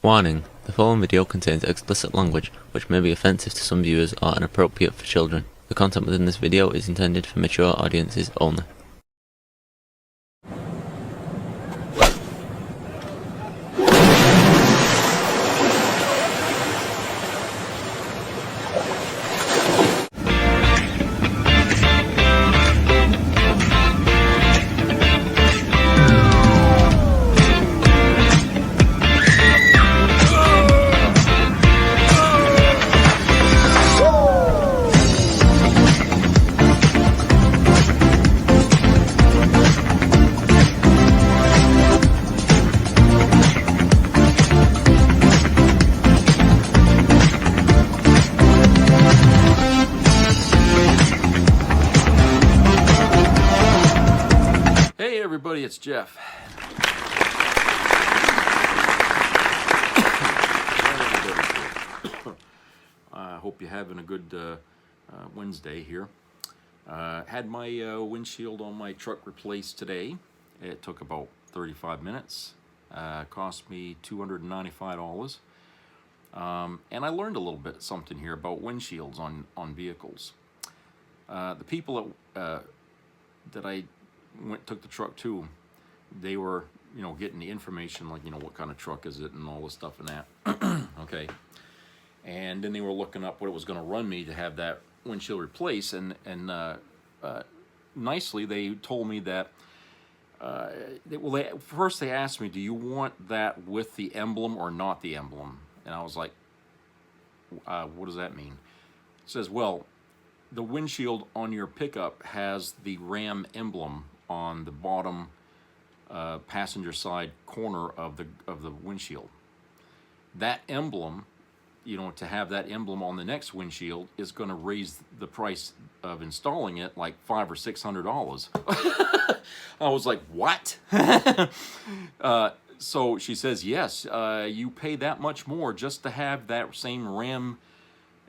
Warning: the following video contains explicit language, which may be offensive to some viewers or inappropriate for children. The content within this video is intended for mature audiences only. Hey everybody, it's Jeff. I hope you're having a good Wednesday here. Had my windshield on my truck replaced today. It took about 35 minutes. Cost me $295. And I learned a little bit something here about windshields on vehicles. The people that I took the truck to, they were, getting the information, like, what kind of truck is it and all this stuff and that. Okay. And then they were looking up what it was going to run me to have that windshield replaced, and nicely they told me that first they asked me, do you want that with the emblem or not the emblem? And I was like, what does that mean? It says, well, the windshield on your pickup has the Ram emblem on the bottom passenger side corner of the windshield. That emblem, to have that emblem on the next windshield is going to raise the price of installing it like $500 or $600. I was like, what? So she says, yes, you pay that much more just to have that same Ram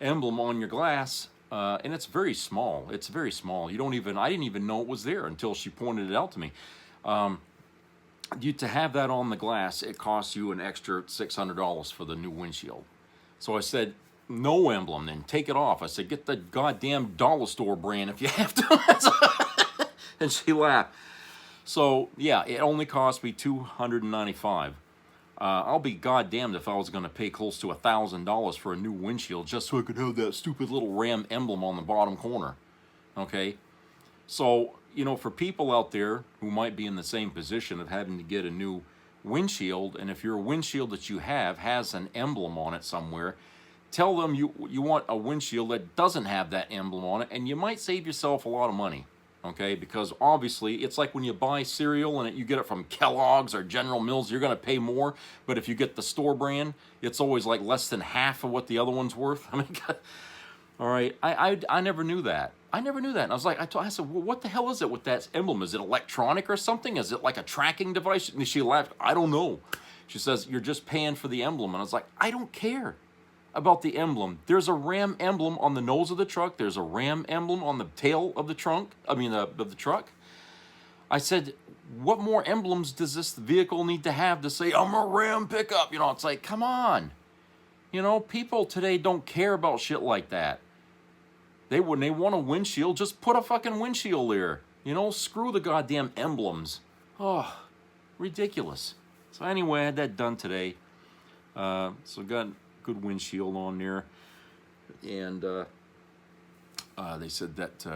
emblem on your glass. And it's very small. It's very small. I didn't even know it was there until she pointed it out to me. To have that on the glass, it costs you an extra $600 for the new windshield. So I said, no emblem then, take it off. I said, get the goddamn dollar store brand if you have to. And she laughed. So yeah, it only cost me $295. I'll be goddamned if I was going to pay close to $1,000 for a new windshield just so I could have that stupid little Ram emblem on the bottom corner. Okay? So, for people out there who might be in the same position of having to get a new windshield, and if your windshield that you have has an emblem on it somewhere, tell them you want a windshield that doesn't have that emblem on it, and you might save yourself a lot of money. Okay, because obviously it's like when you buy cereal and you get it from Kellogg's or General Mills, you're going to pay more. But if you get the store brand, it's always like less than half of what the other one's worth. I mean, all right, I never knew that. I never knew that. And I was like, I said, well, what the hell is it with that emblem? Is it electronic or something? Is it like a tracking device? And she laughed. I don't know. She says, you're just paying for the emblem. And I was like, I don't care about the emblem. There's a Ram emblem on the nose of the truck. There's a Ram emblem on the tail of the of the truck. I said, what more emblems does this vehicle need to have to say, I'm a Ram pickup? It's like, come on. People today don't care about shit like that. When they want a windshield, just put a fucking windshield there. Screw the goddamn emblems. Oh, ridiculous. So anyway, I had that done today. So got good windshield on there, and they said that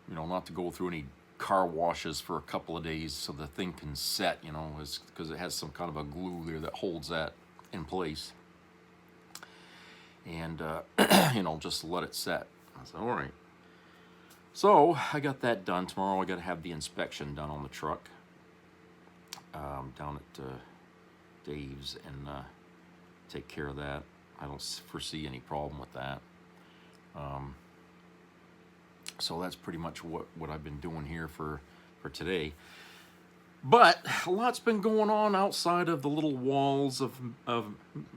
not to go through any car washes for a couple of days so the thing can set, because it has some kind of a glue there that holds that in place, and just let it set. I said, all right. So I got that done. Tomorrow I got to have the inspection done on the truck down at Dave's, and take care of that. I don't foresee any problem with that. So that's pretty much what I've been doing here for today. But a lot's been going on outside of the little walls of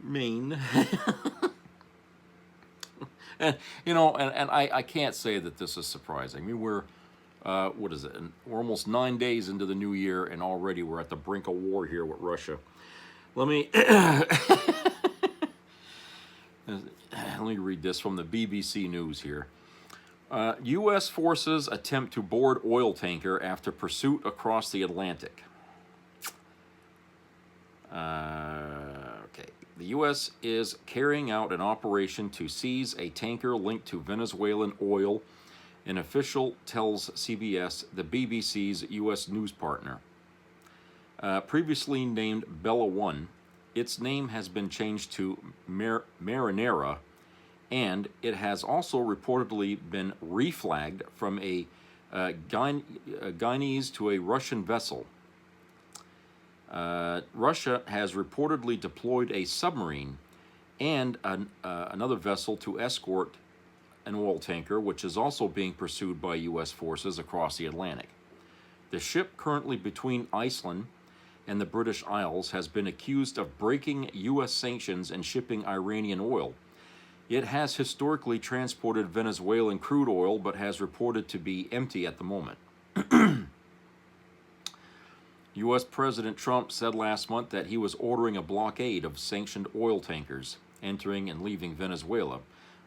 Maine. And I can't say that this is surprising. I mean, we're what is it? We're almost 9 days into the new year, and already we're at the brink of war here with Russia. Let me Let me read this from the BBC News here. U.S. forces attempt to board oil tanker after pursuit across the Atlantic. Okay. The U.S. is carrying out an operation to seize a tanker linked to Venezuelan oil, an official tells CBS, the BBC's U.S. news partner. Previously named Bella 1, its name has been changed to Marinera, and it has also reportedly been reflagged from a Guyanese to a Russian vessel. Russia has reportedly deployed a submarine and another vessel to escort an oil tanker, which is also being pursued by U.S. forces across the Atlantic. The ship, currently between Iceland and the British Isles, has been accused of breaking U.S. sanctions and shipping Iranian oil. It has historically transported Venezuelan crude oil, but has reported to be empty at the moment. U.S. President Trump said last month that he was ordering a blockade of sanctioned oil tankers entering and leaving Venezuela,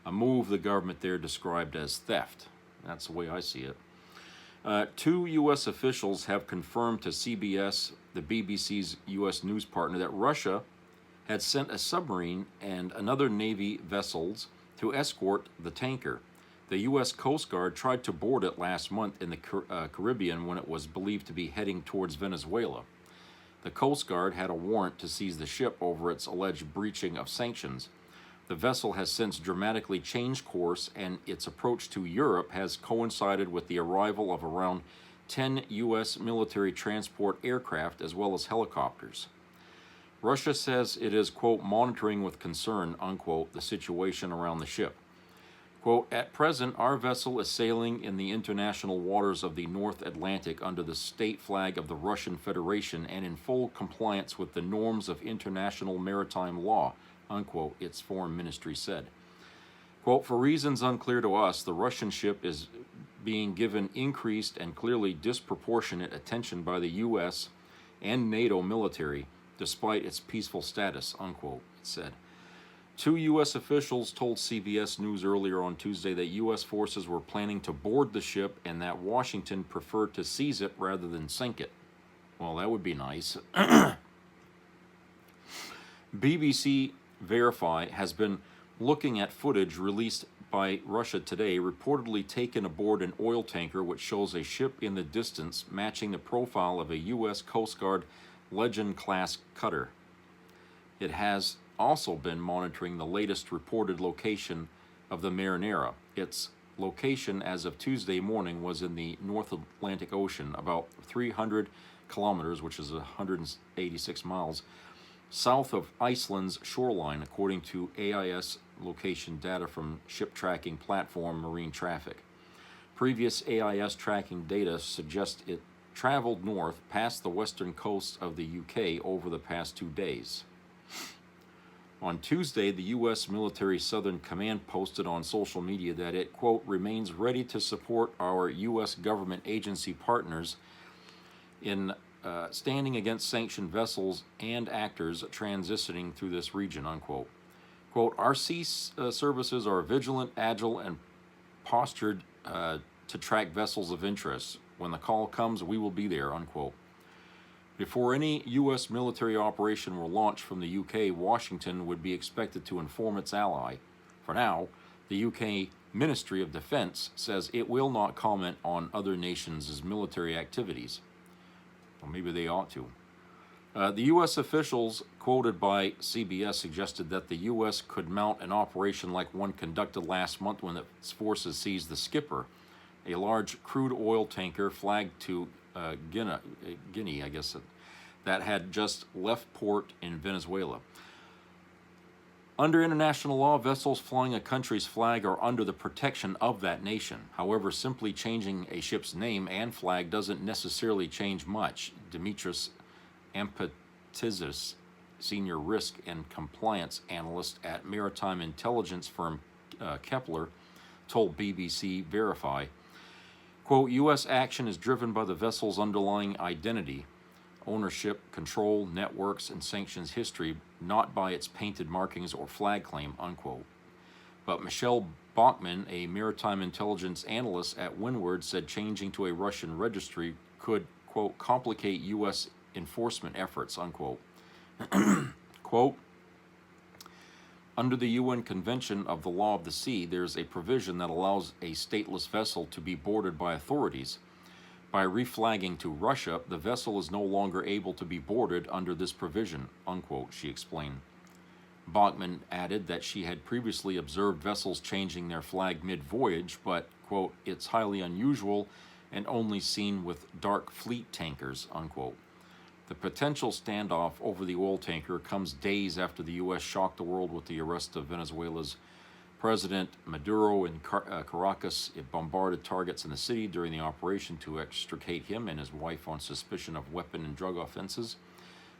a move the government there described as theft. That's the way I see it. 2 U.S. officials have confirmed to CBS, the BBC's U.S. news partner, that Russia had sent a submarine and another Navy vessels to escort the tanker. The U.S. Coast Guard tried to board it last month in the Caribbean when it was believed to be heading towards Venezuela. The Coast Guard had a warrant to seize the ship over its alleged breaching of sanctions. The vessel has since dramatically changed course, and its approach to Europe has coincided with the arrival of around 10 U.S. military transport aircraft as well as helicopters. Russia says it is, quote, monitoring with concern, unquote, the situation around the ship. Quote, at present, our vessel is sailing in the international waters of the North Atlantic under the state flag of the Russian Federation and in full compliance with the norms of international maritime law, unquote, its foreign ministry said. Quote, for reasons unclear to us, the Russian ship is being given increased and clearly disproportionate attention by the U.S. and NATO military, despite its peaceful status, unquote, it said. 2 U.S. officials told CBS News earlier on Tuesday that U.S. forces were planning to board the ship and that Washington preferred to seize it rather than sink it. Well, that would be nice. BBC Verify has been looking at footage released by Russia Today, reportedly taken aboard an oil tanker which shows a ship in the distance matching the profile of a U.S. Coast Guard Legend-class cutter. It has also been monitoring the latest reported location of the Marinera. Its location as of Tuesday morning was in the North Atlantic Ocean, about 300 kilometers, which is 186 miles, south of Iceland's shoreline, according to AIS location data from ship tracking platform Marine Traffic. Previous AIS tracking data suggests it traveled north past the western coast of the UK over the past 2 days. On Tuesday, the U.S. Military Southern Command posted on social media that it, quote, remains ready to support our U.S. government agency partners in standing against sanctioned vessels and actors transitioning through this region, unquote. Quote, our sea services are vigilant, agile, and postured to track vessels of interest. When the call comes, we will be there, unquote. Before any U.S. military operation were launched from the UK, Washington would be expected to inform its ally. For now, the UK Ministry of Defense says it will not comment on other nations' military activities. Well, maybe they ought to. The U.S. officials quoted by CBS suggested that the U.S. could mount an operation like one conducted last month when its forces seized the Skipper, a large crude oil tanker flagged to Guinea, I guess, that had just left port in Venezuela. Under international law, vessels flying a country's flag are under the protection of that nation. However, simply changing a ship's name and flag doesn't necessarily change much. Dimitris Ampatizis, senior risk and compliance analyst at maritime intelligence firm Kepler, told BBC Verify, quote, U.S. action is driven by the vessel's underlying identity. ownership, control, networks, and sanctions history, not by its painted markings or flag claim, unquote. But Michelle Bachmann, a maritime intelligence analyst at Windward, said changing to a Russian registry could, quote, complicate U.S. enforcement efforts, unquote. Quote, under the UN Convention of the Law of the Sea, there's a provision that allows a stateless vessel to be boarded by authorities. By reflagging to Russia, the vessel is no longer able to be boarded under this provision, unquote, she explained. Bachmann added that she had previously observed vessels changing their flag mid-voyage, but, quote, it's highly unusual and only seen with dark fleet tankers, unquote. The potential standoff over the oil tanker comes days after the U.S. shocked the world with the arrest of Venezuela's President Maduro in Caracas. It bombarded targets in the city during the operation to extricate him and his wife on suspicion of weapon and drug offenses.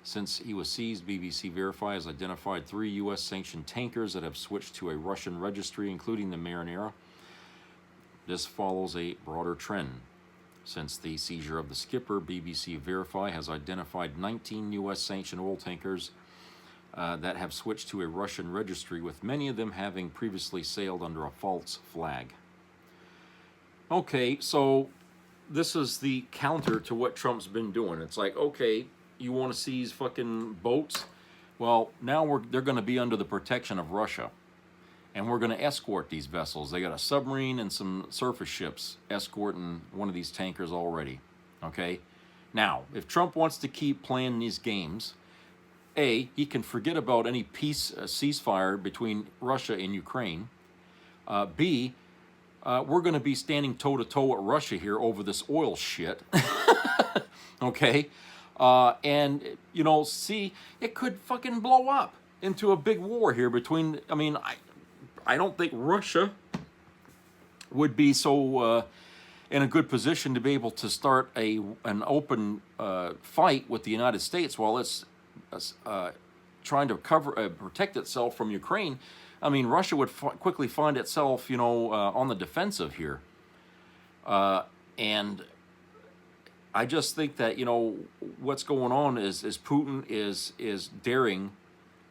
Since he was seized, BBC Verify has identified 3 U.S.-sanctioned tankers that have switched to a Russian registry, including the Marinera. This follows a broader trend. Since the seizure of the skipper, BBC Verify has identified 19 U.S.-sanctioned oil tankers that have switched to a Russian registry, with many of them having previously sailed under a false flag. Okay, so this is the counter to what Trump's been doing. It's like, okay, you want to seize fucking boats? Well, now they're going to be under the protection of Russia. And we're going to escort these vessels. They got a submarine and some surface ships escorting one of these tankers already. Okay? Now, if Trump wants to keep playing these games, A, he can forget about any peace ceasefire between Russia and Ukraine. B, we're going to be standing toe-to-toe with Russia here over this oil shit. Okay? And, you know, C, it could fucking blow up into a big war here between, I mean, I don't think Russia would be so in a good position to be able to start an open fight with the United States while it's trying to protect itself from Ukraine. I mean, Russia would quickly find itself, you know, on the defensive here. And I just think that, you know, what's going on is Putin is daring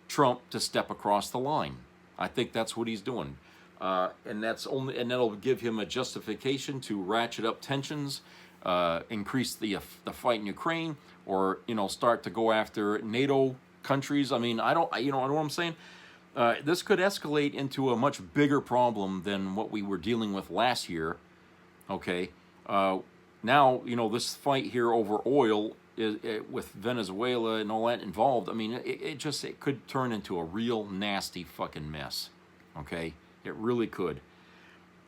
Trump to step across the line. I think that's what he's doing, and that'll give him a justification to ratchet up tensions, increase the fight in Ukraine, or, you know, start to go after NATO countries. I mean, I know what I'm saying. This could escalate into a much bigger problem than what we were dealing with last year. Okay, now, you know, this fight here over oil with Venezuela and all that involved, I mean, it could turn into a real nasty fucking mess. Okay, it really could.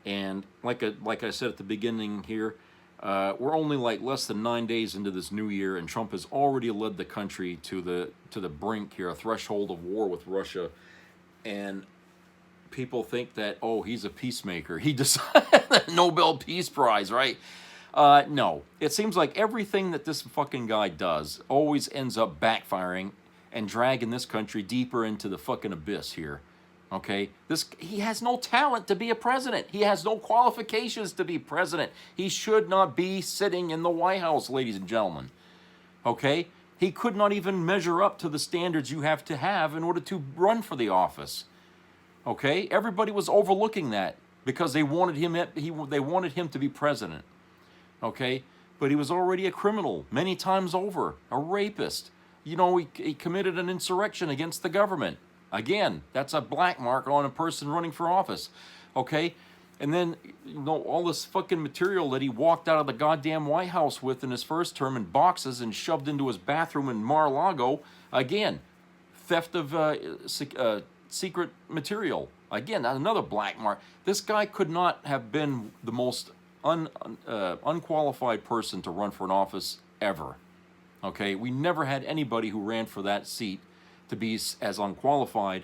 And like I said at the beginning here, we're only like less than 9 days into this new year, and Trump has already led the country to the brink here, a threshold of war with Russia. And people think that, oh, he's a peacemaker. He decided the Nobel Peace Prize, right? No, it seems like everything that this fucking guy does always ends up backfiring and dragging this country deeper into the fucking abyss here. Okay, he has no talent to be a president. He has no qualifications to be president. He should not be sitting in the White House, ladies and gentlemen. Okay, he could not even measure up to the standards you have to have in order to run for the office. Okay, everybody was overlooking that because they wanted him to be president. Okay, but he was already a criminal many times over, a rapist. You know, he committed an insurrection against the government. Again, that's a black mark on a person running for office. Okay, and then, you know, all this fucking material that he walked out of the goddamn White House with in his first term in boxes and shoved into his bathroom in Mar-a-Lago. Again, theft of secret material. Again, another black mark. This guy could not have been the most unqualified person to run for an office ever. Okay, we never had anybody who ran for that seat to be as unqualified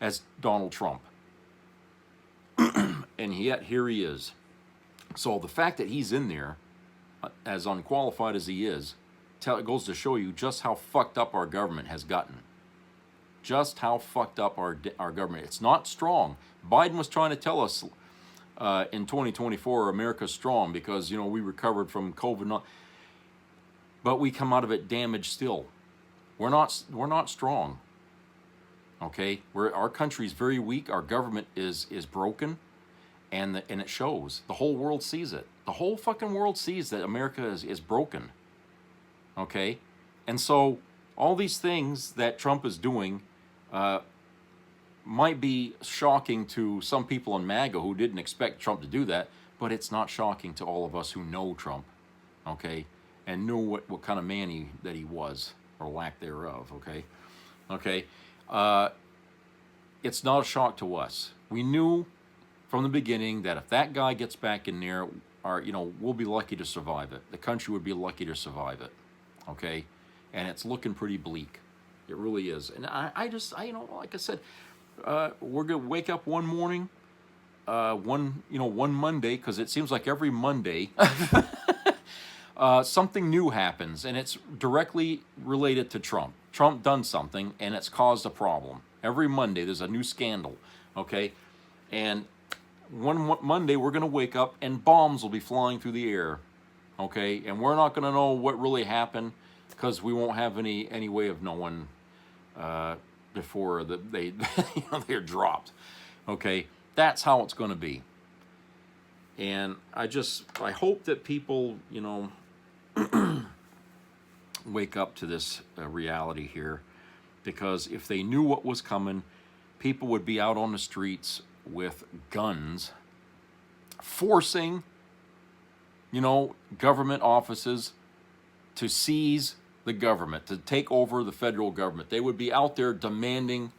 as Donald Trump. And yet here he is. So the fact that he's in there, as unqualified as he is, it goes to show you just how fucked up our government has gotten. Just how fucked up our government. It's not strong. Biden was trying to tell us in 2024, America's strong because, you know, we recovered from COVID. but we come out of it damaged still. We're not strong. Okay, our country's very weak. Our government is broken, and it shows. The whole world sees it. The whole fucking world sees that America is broken. Okay, and so all these things that Trump is doing might be shocking to some people in MAGA who didn't expect Trump to do that, but it's not shocking to all of us who know Trump, okay, and knew what kind of man he was, or lack thereof, okay. It's not a shock to us. We knew from the beginning that if that guy gets back in there, we'll be lucky to survive it. The country would be lucky to survive it, okay, and it's looking pretty bleak. It really is. And I like I said, we're gonna wake up one morning, one Monday, because it seems like every Monday something new happens, and it's directly related to Trump. Trump done something, and it's caused a problem. Every Monday there's a new scandal, okay? And one Monday we're gonna wake up and bombs will be flying through the air, okay? And we're not gonna know what really happened because we won't have any way of knowing before they're dropped, okay? That's how it's gonna be. And I hope that people, wake up to this reality here, because if they knew what was coming, people would be out on the streets with guns, forcing, government offices to seize the government, to take over the federal government. They would be out there demanding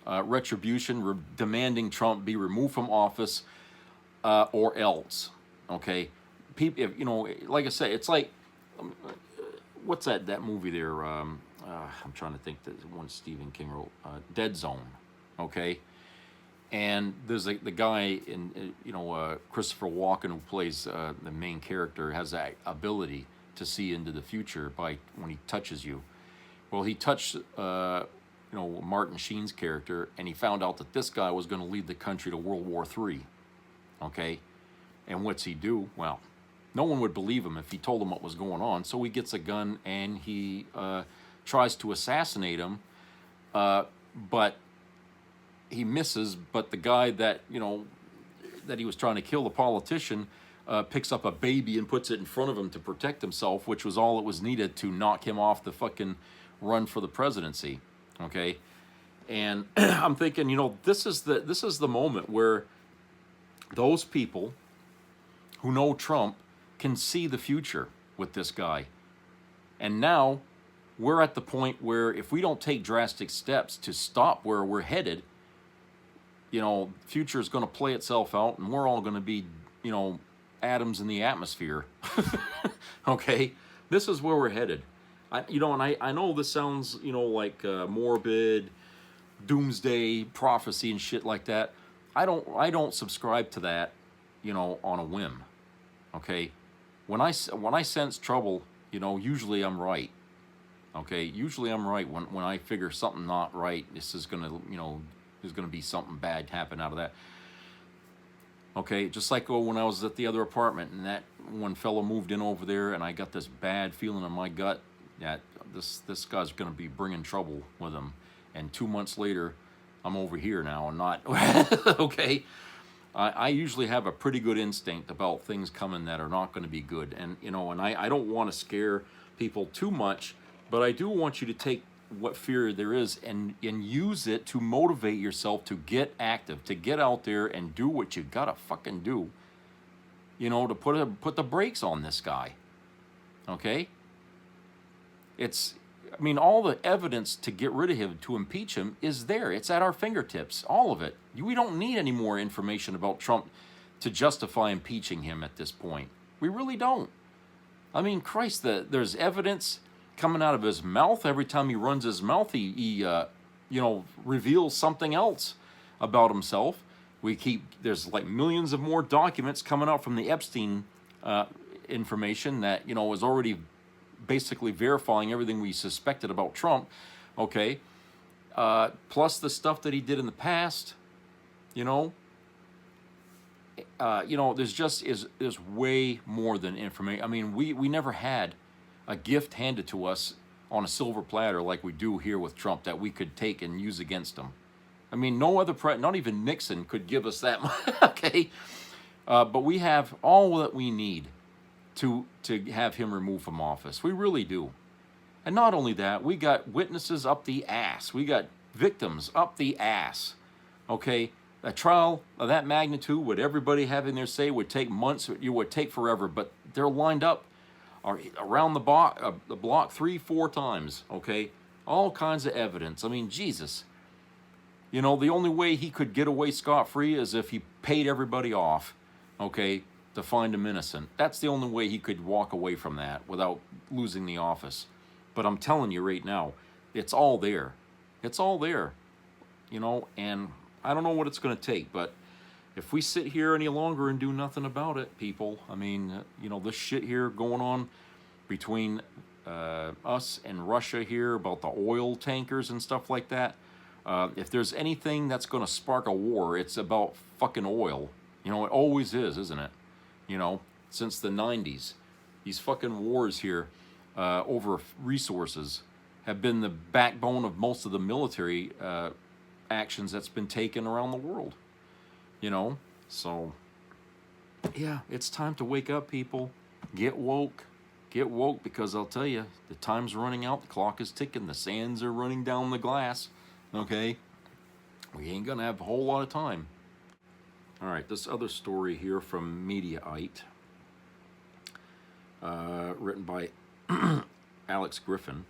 retribution, demanding Trump be removed from office, or else, okay? People, like I say, it's like, what's that movie there? I'm trying to think, that one Stephen King wrote, Dead Zone, okay? And there's the guy in, Christopher Walken, who plays the main character, has that ability to see into the future when he touches you. Well, he touched, Martin Sheen's character, and he found out that this guy was going to lead the country to World War III, okay? And what's he do? Well, no one would believe him if he told them what was going on, so he gets a gun and he tries to assassinate him, but he misses. But the guy that that he was trying to kill, the politician, picks up a baby and puts it in front of him to protect himself, which was all that was needed to knock him off the fucking run for the presidency, okay? And I'm thinking, this is the moment where those people who know Trump can see the future with this guy. And now we're at the point where if we don't take drastic steps to stop where we're headed, future is going to play itself out, and we're all going to be, atoms in the atmosphere. Okay? This is where we're headed. I know this sounds, like morbid, doomsday prophecy and shit like that. I don't subscribe to that, on a whim. Okay? When I sense trouble, usually I'm right. Okay? Usually I'm right when I figure something not right. This is going to, there's going to be something bad happen out of that. Okay? Just like when I was at the other apartment, and that one fellow moved in over there, and I got this bad feeling in my gut that this guy's going to be bringing trouble with him. And 2 months later, I'm over here now and not. Okay? I usually have a pretty good instinct about things coming that are not going to be good. And, and I don't want to scare people too much, but I do want you to take what fear there is and use it to motivate yourself to get active, to get out there and do what you gotta fucking do, to put the brakes on this guy, okay? All the evidence to get rid of him, to impeach him, is there. It's at our fingertips, all of it. We don't need any more information about Trump to justify impeaching him at this point. We really don't. Christ, there's evidence coming out of his mouth. Every time he runs his mouth, he reveals something else about himself. There's like millions of more documents coming out from the Epstein information that, is already basically verifying everything we suspected about Trump, okay? Plus the stuff that he did in the past, there's way more than information. We never had a gift handed to us on a silver platter like we do here with Trump that we could take and use against him. I mean, no other not even Nixon could give us that much, okay? But we have all that we need to have him removed from office. We really do. And not only that, we got witnesses up the ass. We got victims up the ass, okay? A trial of that magnitude, with everybody having their say, would take months. It would take forever, but they're lined up around the block 3-4 times, okay? All kinds of evidence. I mean, Jesus. You know, the only way he could get away scot-free is if he paid everybody off, okay, to find him innocent. That's the only way he could walk away from that without losing the office. But I'm telling you right now, it's all there. It's all there, you know, and I don't know what it's going to take, but if we sit here any longer and do nothing about it, people, I mean, you know, this shit here going on between us and Russia here about the oil tankers and stuff like that, if there's anything that's going to spark a war, it's about fucking oil. You know, it always is, isn't it? You know, since the 90s, these fucking wars here over resources have been the backbone of most of the military actions that's been taken around the world. You know, so yeah, it's time to wake up, people. Get woke. Get woke, because I'll tell you, the time's running out, the clock is ticking, the sands are running down the glass, okay? We ain't gonna have a whole lot of time. All right, this other story here from Mediaite, written by Alex Griffin.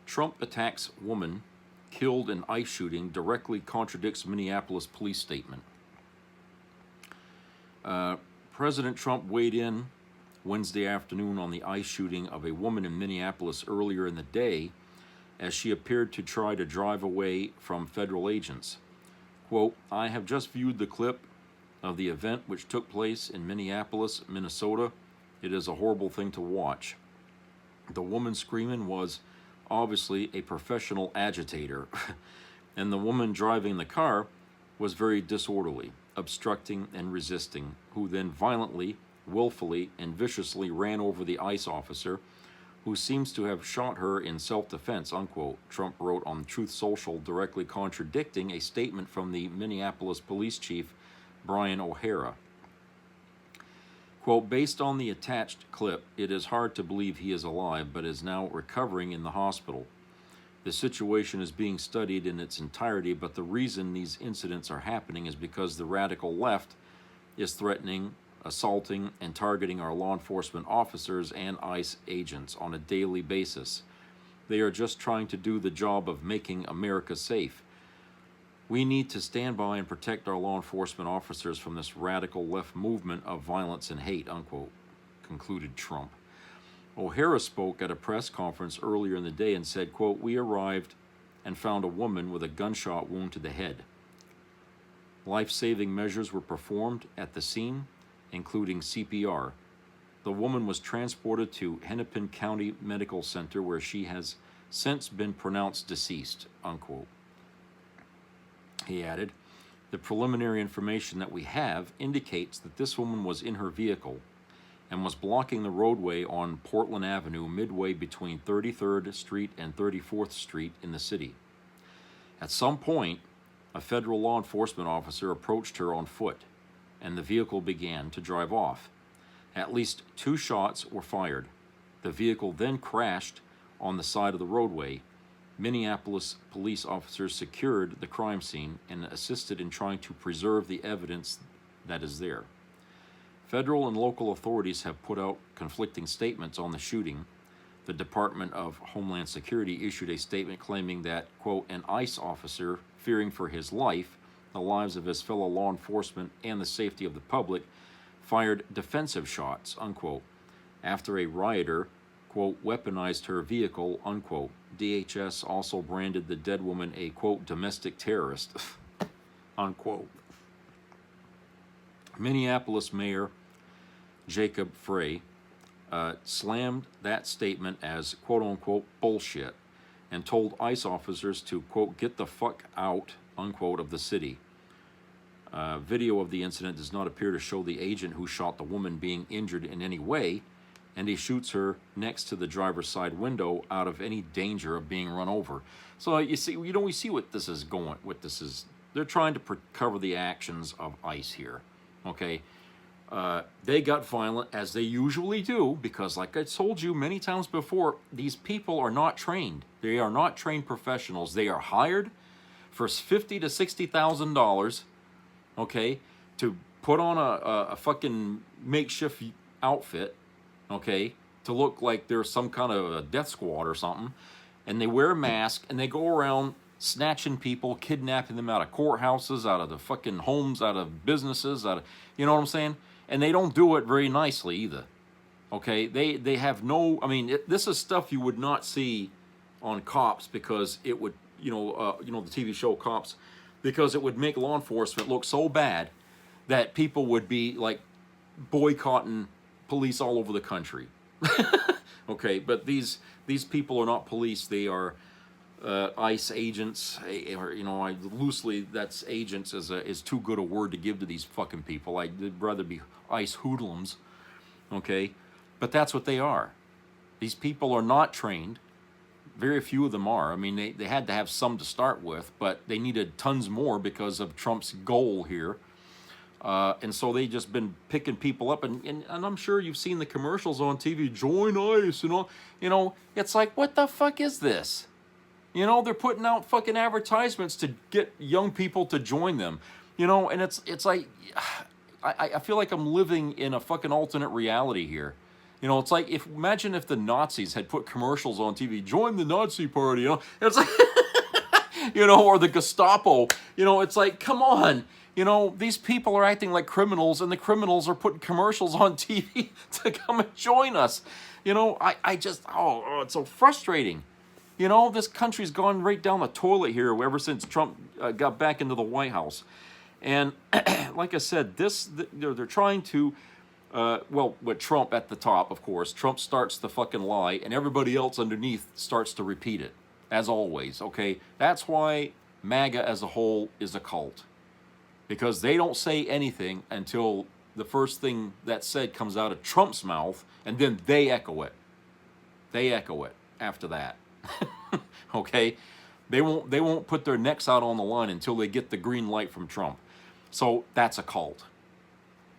Trump attacks woman killed in ICE shooting directly contradicts Minneapolis police statement. President Trump weighed in Wednesday afternoon on the ICE shooting of a woman in Minneapolis earlier in the day as she appeared to try to drive away from federal agents. Quote, "I have just viewed the clip of the event which took place in Minneapolis, Minnesota. It is a horrible thing to watch. The woman screaming was obviously a professional agitator, and the woman driving the car was very disorderly, obstructing and resisting, who then violently, willfully, and viciously ran over the ICE officer, who seems to have shot her in self-defense," unquote, Trump wrote on Truth Social, directly contradicting a statement from the Minneapolis police chief, Brian O'Hara. Quote, "Based on the attached clip, it is hard to believe he is alive, but is now recovering in the hospital. The situation is being studied in its entirety, but the reason these incidents are happening is because the radical left is threatening, assaulting, and targeting our law enforcement officers and ICE agents on a daily basis. They are just trying to do the job of making America safe. We need to stand by and protect our law enforcement officers from this radical left movement of violence and hate," unquote, concluded Trump. O'Hara spoke at a press conference earlier in the day and said, quote, "We arrived and found a woman with a gunshot wound to the head. Life-saving measures were performed at the scene, including CPR. The woman was transported to Hennepin County Medical Center, where she has since been pronounced deceased," unquote. He added, "The preliminary information that we have indicates that this woman was in her vehicle and was blocking the roadway on Portland Avenue midway between 33rd Street and 34th Street in the city. At some point, a federal law enforcement officer approached her on foot, and the vehicle began to drive off. At least 2 shots were fired. The vehicle then crashed on the side of the roadway. Minneapolis police officers secured the crime scene and assisted in trying to preserve the evidence that is there. Federal and local authorities have put out conflicting statements on the shooting. The Department of Homeland Security issued a statement claiming that, quote, "an ICE officer, fearing for his life, the lives of his fellow law enforcement, and the safety of the public, fired defensive shots," unquote, after a rioter, quote, "weaponized her vehicle," unquote. DHS also branded the dead woman a, quote, "domestic terrorist," unquote. Minneapolis Mayor Jacob Frey slammed that statement as, quote unquote, "bullshit," and told ICE officers to, quote, "get the fuck out," unquote, of the city. Video of the incident does not appear to show the agent who shot the woman being injured in any way, and he shoots her next to the driver's side window out of any danger of being run over. So you see, we see what this is going. What this is, they're trying to cover the actions of ICE here. Okay, they got violent as they usually do because, like I told you many times before, these people are not trained. They are not trained professionals. They are hired for $50,000 to $60,000. Okay, to put on a fucking makeshift outfit, okay, to look like they're some kind of a death squad or something, and they wear a mask and they go around snatching people, kidnapping them out of courthouses, out of the fucking homes, out of businesses, out of, you know what I'm saying? And they don't do it very nicely either. Okay, they have no. I mean, this is stuff you would not see on Cops because it would, the TV show Cops, because it would make law enforcement look so bad that people would be like boycotting police all over the country. Okay, but these people are not police. They are ICE agents, or loosely that's agents is too good a word to give to these fucking people. I'd rather be ICE hoodlums. Okay, but that's what they are. These people are not trained. Very few of them are. I mean, they had to have some to start with, but they needed tons more because of Trump's goal here. And so they just been picking people up, and I'm sure you've seen the commercials on TV, join ICE, it's like, what the fuck is this? They're putting out fucking advertisements to get young people to join them, and it's like, I feel like I'm living in a fucking alternate reality here. It's like, imagine if the Nazis had put commercials on TV, join the Nazi party, it's like, or the Gestapo, it's like, come on, these people are acting like criminals, and the criminals are putting commercials on TV to come and join us. I just, it's so frustrating. This country's gone right down the toilet here ever since Trump got back into the White House. And like I said, they're trying to, with Trump at the top, of course, Trump starts the fucking lie, and everybody else underneath starts to repeat it, as always, okay? That's why MAGA as a whole is a cult. Because they don't say anything until the first thing that's said comes out of Trump's mouth, and then they echo it. They echo it after that. Okay? They won't put their necks out on the line until they get the green light from Trump. So that's a cult.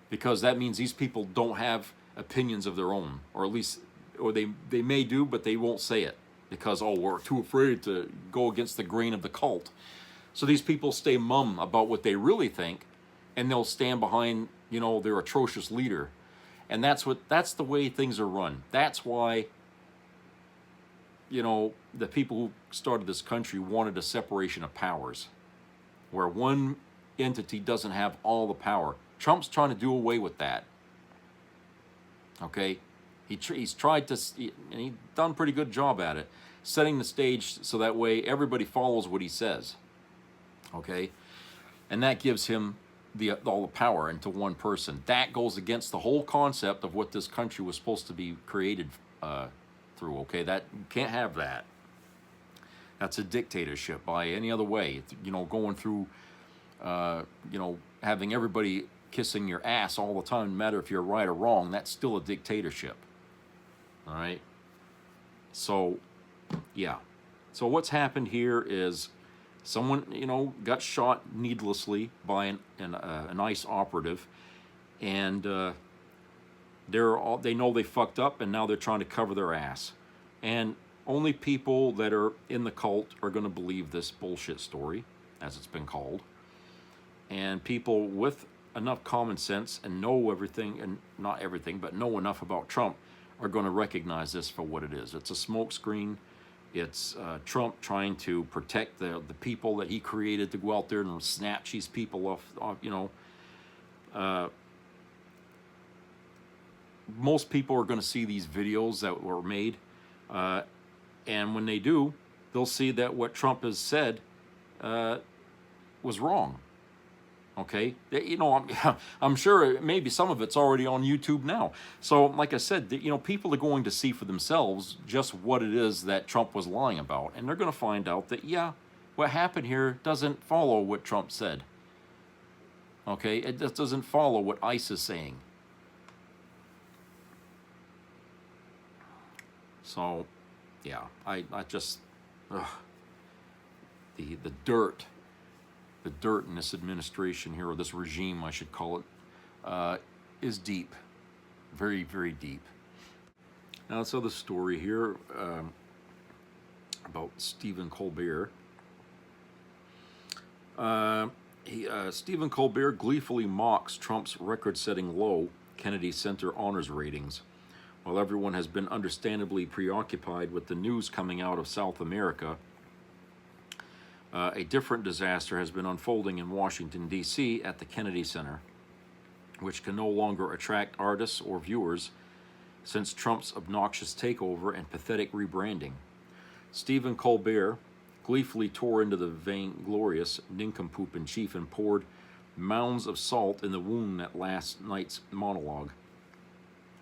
Because that means these people don't have opinions of their own, or at least, or they may do, but they won't say it because, we're too afraid to go against the grain of the cult. So these people stay mum about what they really think, and they'll stand behind, their atrocious leader. And that's the way things are run. That's why, the people who started this country wanted a separation of powers, where one entity doesn't have all the power. Trump's trying to do away with that. Okay, he's tried to, and he's done a pretty good job at it, setting the stage so that way everybody follows what he says. Okay, and that gives him all the power into one person. That goes against the whole concept of what this country was supposed to be created through. Okay, that you can't have that. That's a dictatorship by any other way. Going through, having everybody kissing your ass all the time, no matter if you're right or wrong, that's still a dictatorship. All right. So, yeah. So what's happened here is someone, got shot needlessly by an ICE operative, and they know they fucked up, and now they're trying to cover their ass. And only people that are in the cult are going to believe this bullshit story, as it's been called. And people with enough common sense and know everything, and not everything, but know enough about Trump, are going to recognize this for what it is. It's a smokescreen. It's Trump trying to protect the people that he created to go out there and snatch these people off. Most people are going to see these videos that were made, and when they do, they'll see that what Trump has said was wrong. Okay, I'm sure maybe some of it's already on YouTube now. So, like I said, people are going to see for themselves just what it is that Trump was lying about, and they're going to find out that what happened here doesn't follow what Trump said. Okay, it just doesn't follow what ICE is saying. So, yeah, I just, ugh, the dirt in this administration here, or this regime, I should call it, is deep, very, very deep. Now let's tell the story here about Stephen Colbert. Stephen Colbert gleefully mocks Trump's record-setting low Kennedy Center honors ratings. While everyone has been understandably preoccupied with the news coming out of South America, a different disaster has been unfolding in Washington, D.C. at the Kennedy Center, which can no longer attract artists or viewers since Trump's obnoxious takeover and pathetic rebranding. Stephen Colbert gleefully tore into the vainglorious nincompoop-in-chief and poured mounds of salt in the wound at last night's monologue.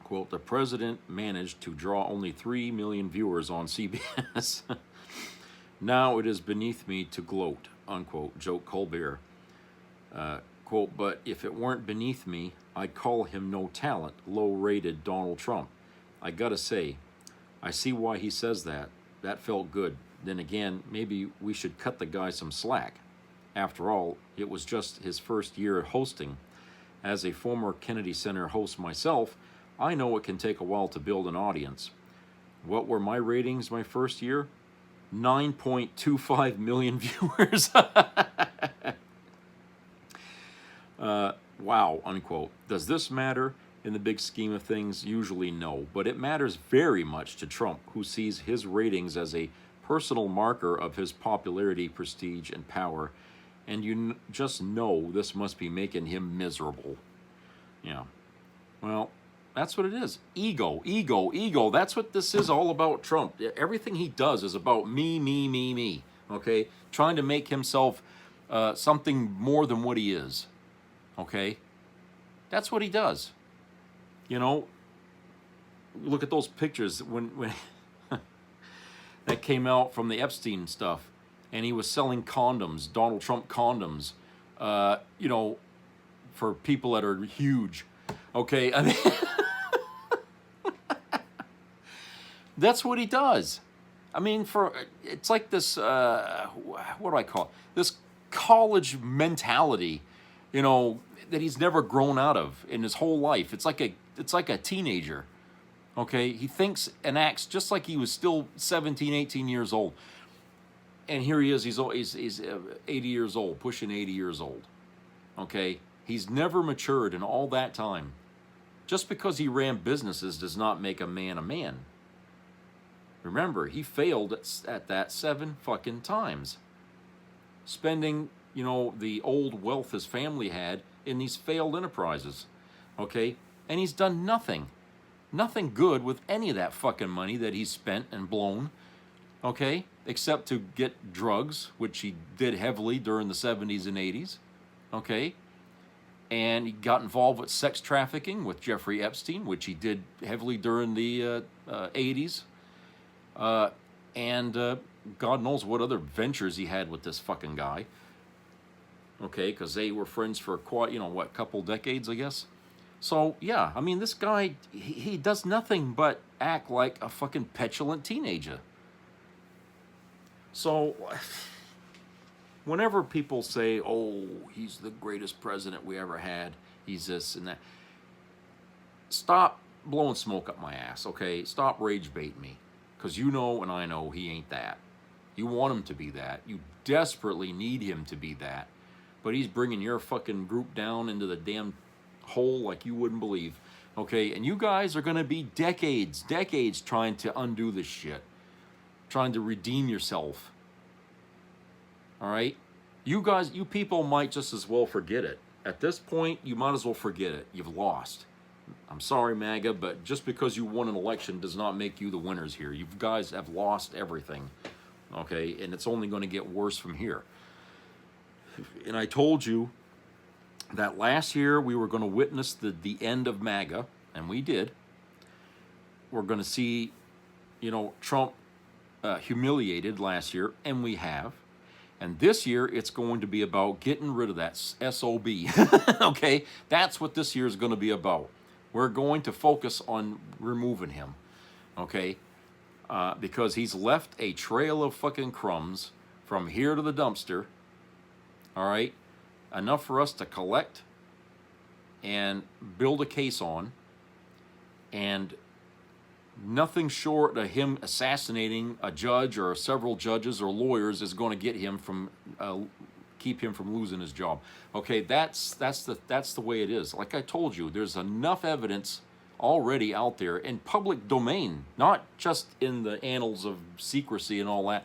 Quote, the president managed to draw only 3 million viewers on CBS. Now it is beneath me to gloat, unquote, joked Colbert. Quote, but if it weren't beneath me, I'd call him no talent, low-rated Donald Trump. I gotta say, I see why he says that. That felt good. Then again, maybe we should cut the guy some slack. After all, it was just his first year hosting. As a former Kennedy Center host myself, I know it can take a while to build an audience. What were my ratings my first year? 9.25 million viewers. Wow, unquote. Does this matter? In the big scheme of things, usually no. But it matters very much to Trump, who sees his ratings as a personal marker of his popularity, prestige, and power. And you just know this must be making him miserable. Yeah. Well, that's what it is. Ego, ego, ego. That's what this is all about, Trump. Everything he does is about me, me, me, me. Okay? Trying to make himself something more than what he is. Okay? That's what he does. You know, look at those pictures when that came out from the Epstein stuff, and he was selling condoms, Donald Trump condoms, you know, for people that are huge. Okay, I mean, that's what he does. I mean, it's like this, what do I call it? This college mentality, you know, that he's never grown out of in his whole life. It's like a teenager. Okay, he thinks and acts just like he was still 17, 18 years old. And here he is, he's 80 years old, pushing 80 years old. Okay, he's never matured in all that time. Just because he ran businesses does not make a man a man. Remember, he failed at that 7 fucking times. Spending, you know, the old wealth his family had in these failed enterprises. Okay, and he's done nothing good with any of that fucking money that he's spent and blown, okay, except to get drugs, which he did heavily during the 70s and 80s, okay, and he got involved with sex trafficking with Jeffrey Epstein, which he did heavily during the 80s, and God knows what other ventures he had with this fucking guy, okay, because they were friends for quite, you know, what, couple decades, I guess. So, yeah, I mean, this guy, he does nothing but act like a fucking petulant teenager. So, whenever people say, oh, he's the greatest president we ever had, he's this and that, stop blowing smoke up my ass, okay? Stop rage baiting me, because you know and I know he ain't that. You want him to be that. You desperately need him to be that. But he's bringing your fucking group down into the damn hole like you wouldn't believe, okay? And you guys are going to be decades trying to undo this shit, trying to redeem yourself, all right? You guys, you people might just as well forget it. At this point, you might as well forget it. You've lost. I'm sorry, MAGA, but just because you won an election does not make you the winners here. You guys have lost everything, okay? And it's only going to get worse from here. And I told you that last year we were going to witness the end of MAGA, and we did. We're going to see, you know, Trump humiliated last year, and we have. And this year it's going to be about getting rid of that SOB. Okay? That's what this year is going to be about. We're going to focus on removing him. Okay? because he's left a trail of fucking crumbs from here to the dumpster. All right, enough for us to collect and build a case on, and nothing short of him assassinating a judge or several judges or lawyers is going to get him from keep him from losing his job. Okay, that's the way it is. Like I told you, there's enough evidence already out there in public domain, not just in the annals of secrecy and all that,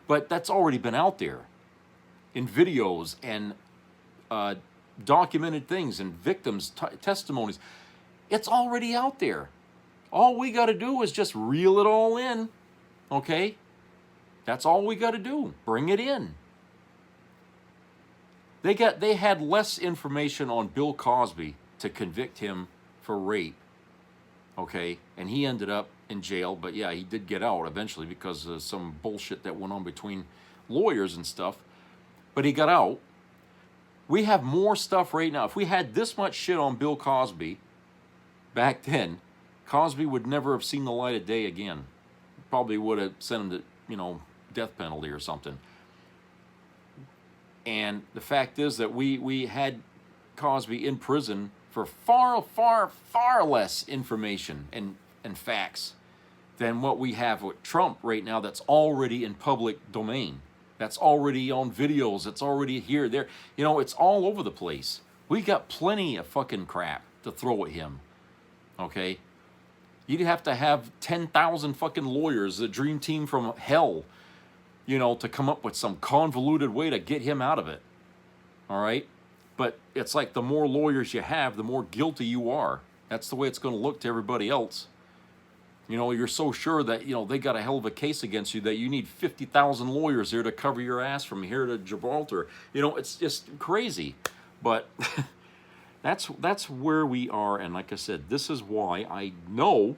but that's already been out there in videos and documented things and victims' testimonies. It's already out there. All we got to do is just reel it all in, okay? That's all we got to do. Bring it in. They had less information on Bill Cosby to convict him for rape, okay? And he ended up in jail, but yeah, he did get out eventually because of some bullshit that went on between lawyers and stuff. But he got out. We have more stuff right now. If we had this much shit on Bill Cosby back then, Cosby would never have seen the light of day again. Probably would have sent him to, death penalty or something. And the fact is that we had Cosby in prison for far, far, far less information and facts than what we have with Trump right now that's already in public domain. That's already on videos. It's already here, there. It's all over the place. We got plenty of fucking crap to throw at him. Okay? You'd have to have 10,000 fucking lawyers, the dream team from hell, to come up with some convoluted way to get him out of it. All right? But it's like the more lawyers you have, the more guilty you are. That's the way it's going to look to everybody else. You're so sure that, they got a hell of a case against you that you need 50,000 lawyers there to cover your ass from here to Gibraltar. It's just crazy. But that's where we are. And like I said, this is why I know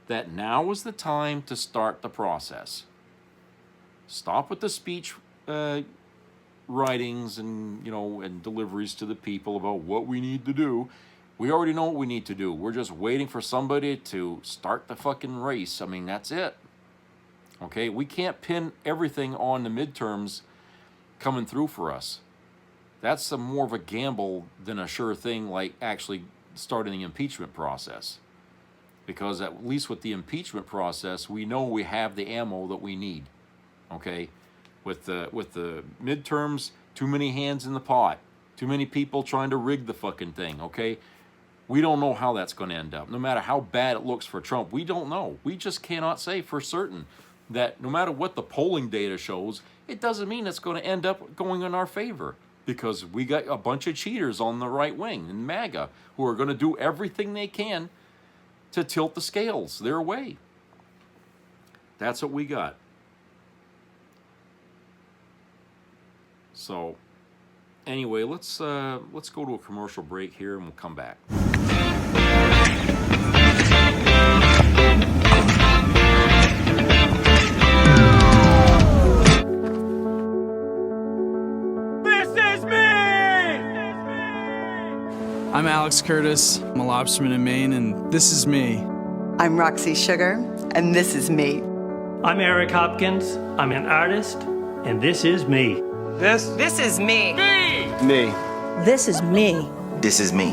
that now is the time to start the process. Stop with the speech writings and, and deliveries to the people about what we need to do. We already know what we need to do. We're just waiting for somebody to start the fucking race. I mean, that's it. Okay? We can't pin everything on the midterms coming through for us. That's more of a gamble than a sure thing, like actually starting the impeachment process. Because at least with the impeachment process, we know we have the ammo that we need. Okay? With the midterms, too many hands in the pot. Too many people trying to rig the fucking thing, okay? We don't know how that's going to end up. No matter how bad it looks for Trump, we don't know. We just cannot say for certain that no matter what the polling data shows, it doesn't mean it's going to end up going in our favor. Because we got a bunch of cheaters on the right wing in MAGA who are going to do everything they can to tilt the scales their way. That's what we got. So, anyway, let's go to a commercial break here and we'll come back. I'm Alex Curtis. I'm a lobsterman in Maine, and this is me. I'm Roxy Sugar, and this is me. I'm Eric Hopkins. I'm an artist, and this is me. This is me. Me. This is me. This is me.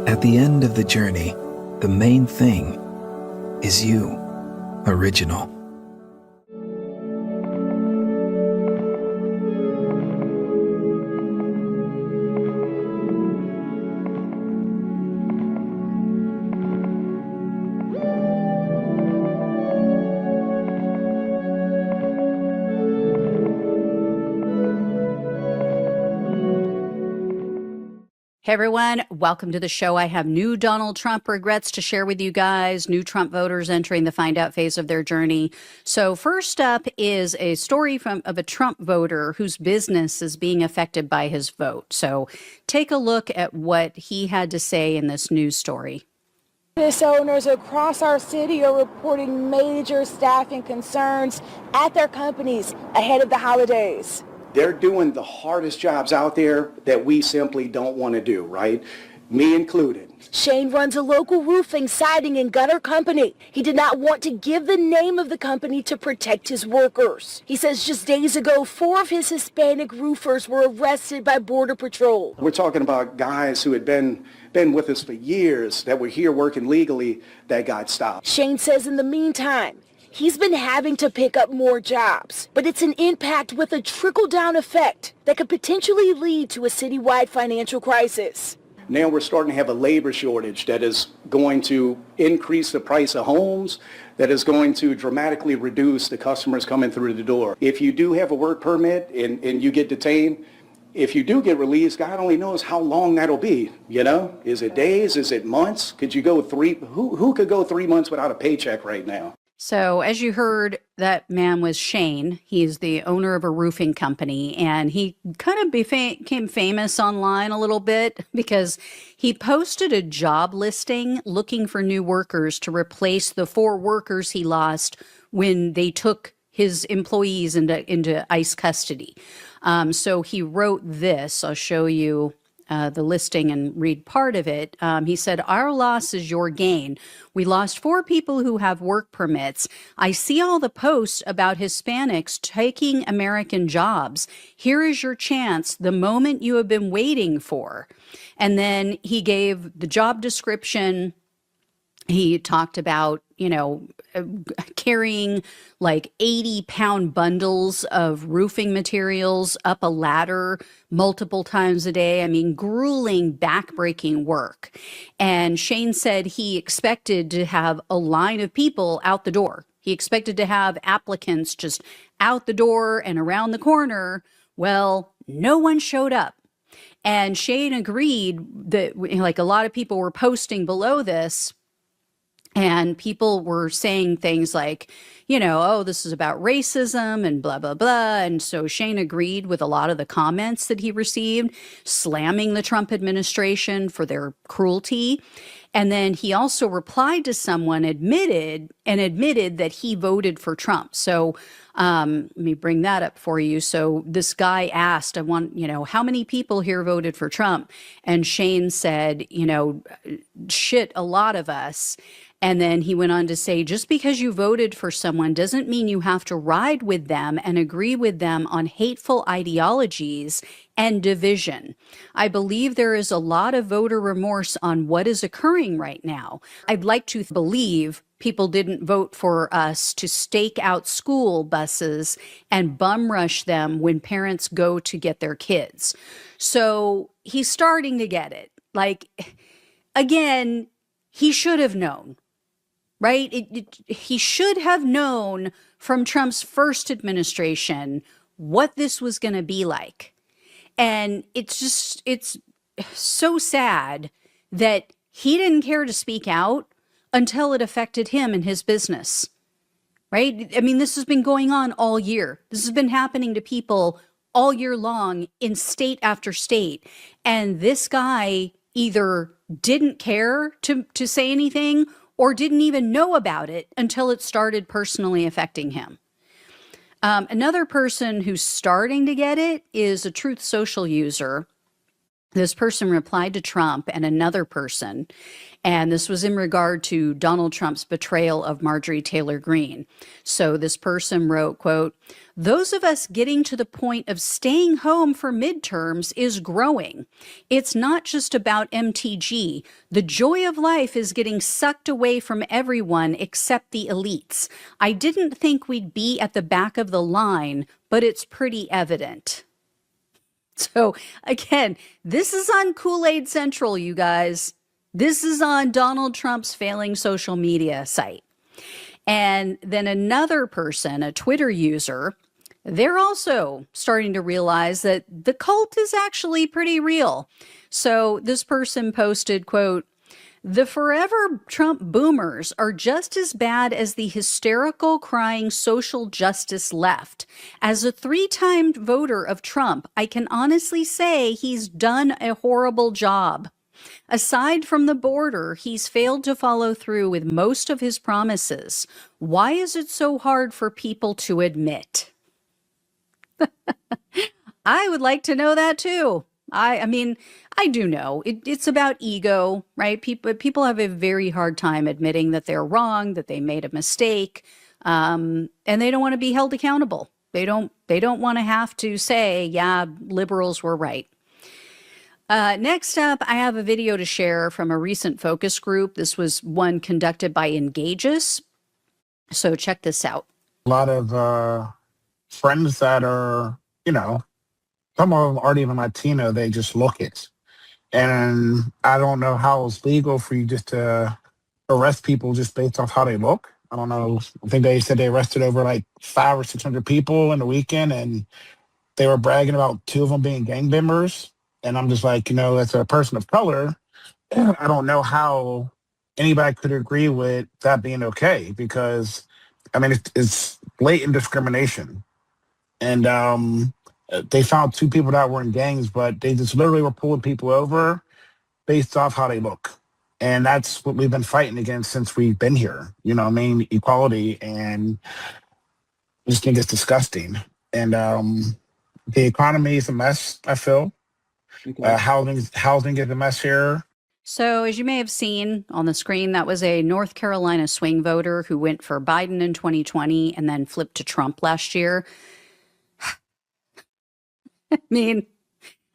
At the end of the journey, the main thing is you, original. Hey everyone, welcome to the show. I have new Donald Trump regrets to share with you guys, new Trump voters entering the find out phase of their journey. So first up is a story of a Trump voter whose business is being affected by his vote. So take a look at what he had to say in this news story. Business owners across our city are reporting major staffing concerns at their companies ahead of the holidays. They're doing the hardest jobs out there that we simply don't want to do, right? me included. Shane runs a local roofing, siding, and gutter company. He did not want to give the name of the company to protect his workers. He says just days ago, 4 of his Hispanic roofers were arrested by Border Patrol. We're talking about guys who had been with us for years that were here working legally that got stopped. Shane says in the meantime, he's been having to pick up more jobs, but it's an impact with a trickle-down effect that could potentially lead to a citywide financial crisis. Now we're starting to have a labor shortage that is going to increase the price of homes, that is going to dramatically reduce the customers coming through the door. If you do have a work permit and you get detained, if you do get released, God only knows how long that'll be, you know? Is it days? Is it months? Could you go who could go 3 months without a paycheck right now? So, as you heard, that man was Shane. He's the owner of a roofing company, and he kind of became famous online a little bit because he posted a job listing looking for new workers to replace the 4 workers he lost when they took his employees into ICE custody. So he wrote this. I'll show you the listing and read part of it. He said, "Our loss is your gain. We lost 4 people who have work permits. I see all the posts about Hispanics taking American jobs. Here is your chance, the moment you have been waiting for." And then he gave the job description. He talked about, carrying like 80-pound bundles of roofing materials up a ladder multiple times a day. I mean, grueling, back-breaking work. And Shane said he expected to have a line of people out the door. He expected to have applicants just out the door and around the corner. Well, no one showed up. And Shane agreed that, like, a lot of people were posting below this, and people were saying things like, oh, this is about racism and blah, blah, blah. And so Shane agreed with a lot of the comments that he received, slamming the Trump administration for their cruelty. And then he also replied to someone, admitted that he voted for Trump. So let me bring that up for you. So this guy asked, how many people here voted for Trump? And Shane said, shit, a lot of us. And then he went on to say, just because you voted for someone doesn't mean you have to ride with them and agree with them on hateful ideologies and division. I believe there is a lot of voter remorse on what is occurring right now. I'd like to believe people didn't vote for us to stake out school buses and bum rush them when parents go to get their kids. So he's starting to get it. Like, again, he should have known. Right? He should have known from Trump's first administration what this was going to be like. And it's so sad that he didn't care to speak out until it affected him and his business. Right? I mean, this has been going on all year. This has been happening to people all year long in state after state. And this guy either didn't care to say anything or didn't even know about it until it started personally affecting him. Another person who's starting to get it is a Truth Social user. This person replied to Trump and another person, and this was in regard to Donald Trump's betrayal of Marjorie Taylor Greene. So this person wrote, quote, "Those of us getting to the point of staying home for midterms is growing. It's not just about MTG. The joy of life is getting sucked away from everyone except the elites. I didn't think we'd be at the back of the line, but it's pretty evident." So again, this is on Kool-Aid Central, you guys. This is on Donald Trump's failing social media site. And then another person, a Twitter user, they're also starting to realize that the cult is actually pretty real. So this person posted, quote, "The forever Trump boomers are just as bad as the hysterical crying social justice left. As a 3-time voter of Trump, I can honestly say he's done a horrible job. Aside from the border, he's failed to follow through with most of his promises. Why is it so hard for people to admit?" I would like to know that too. I mean, I do know it's about ego, right? People have a very hard time admitting that they're wrong, that they made a mistake, and they don't want to be held accountable. They don't want to have to say, yeah, liberals were right. Next up, I have a video to share from a recent focus group. This was one conducted by Engages. So check this out. A lot of friends that are, some of them aren't even Latino, they just look it. And I don't know how it's legal for you just to arrest people just based off how they look. I don't know. I think they said they arrested over like 500 or 600 people in the weekend, and they were bragging about 2 of them being gang members. And I'm just like, as a person of color, I don't know how anybody could agree with that being okay, because, I mean, it's blatant discrimination. And they found 2 people that were in gangs, but they just literally were pulling people over based off how they look. And that's what we've been fighting against since we've been here. Equality, and I just think it's disgusting. And the economy is a mess, I feel. Housing is a mess here. So, as you may have seen on the screen, that was a North Carolina swing voter who went for Biden in 2020 and then flipped to Trump last year. I mean,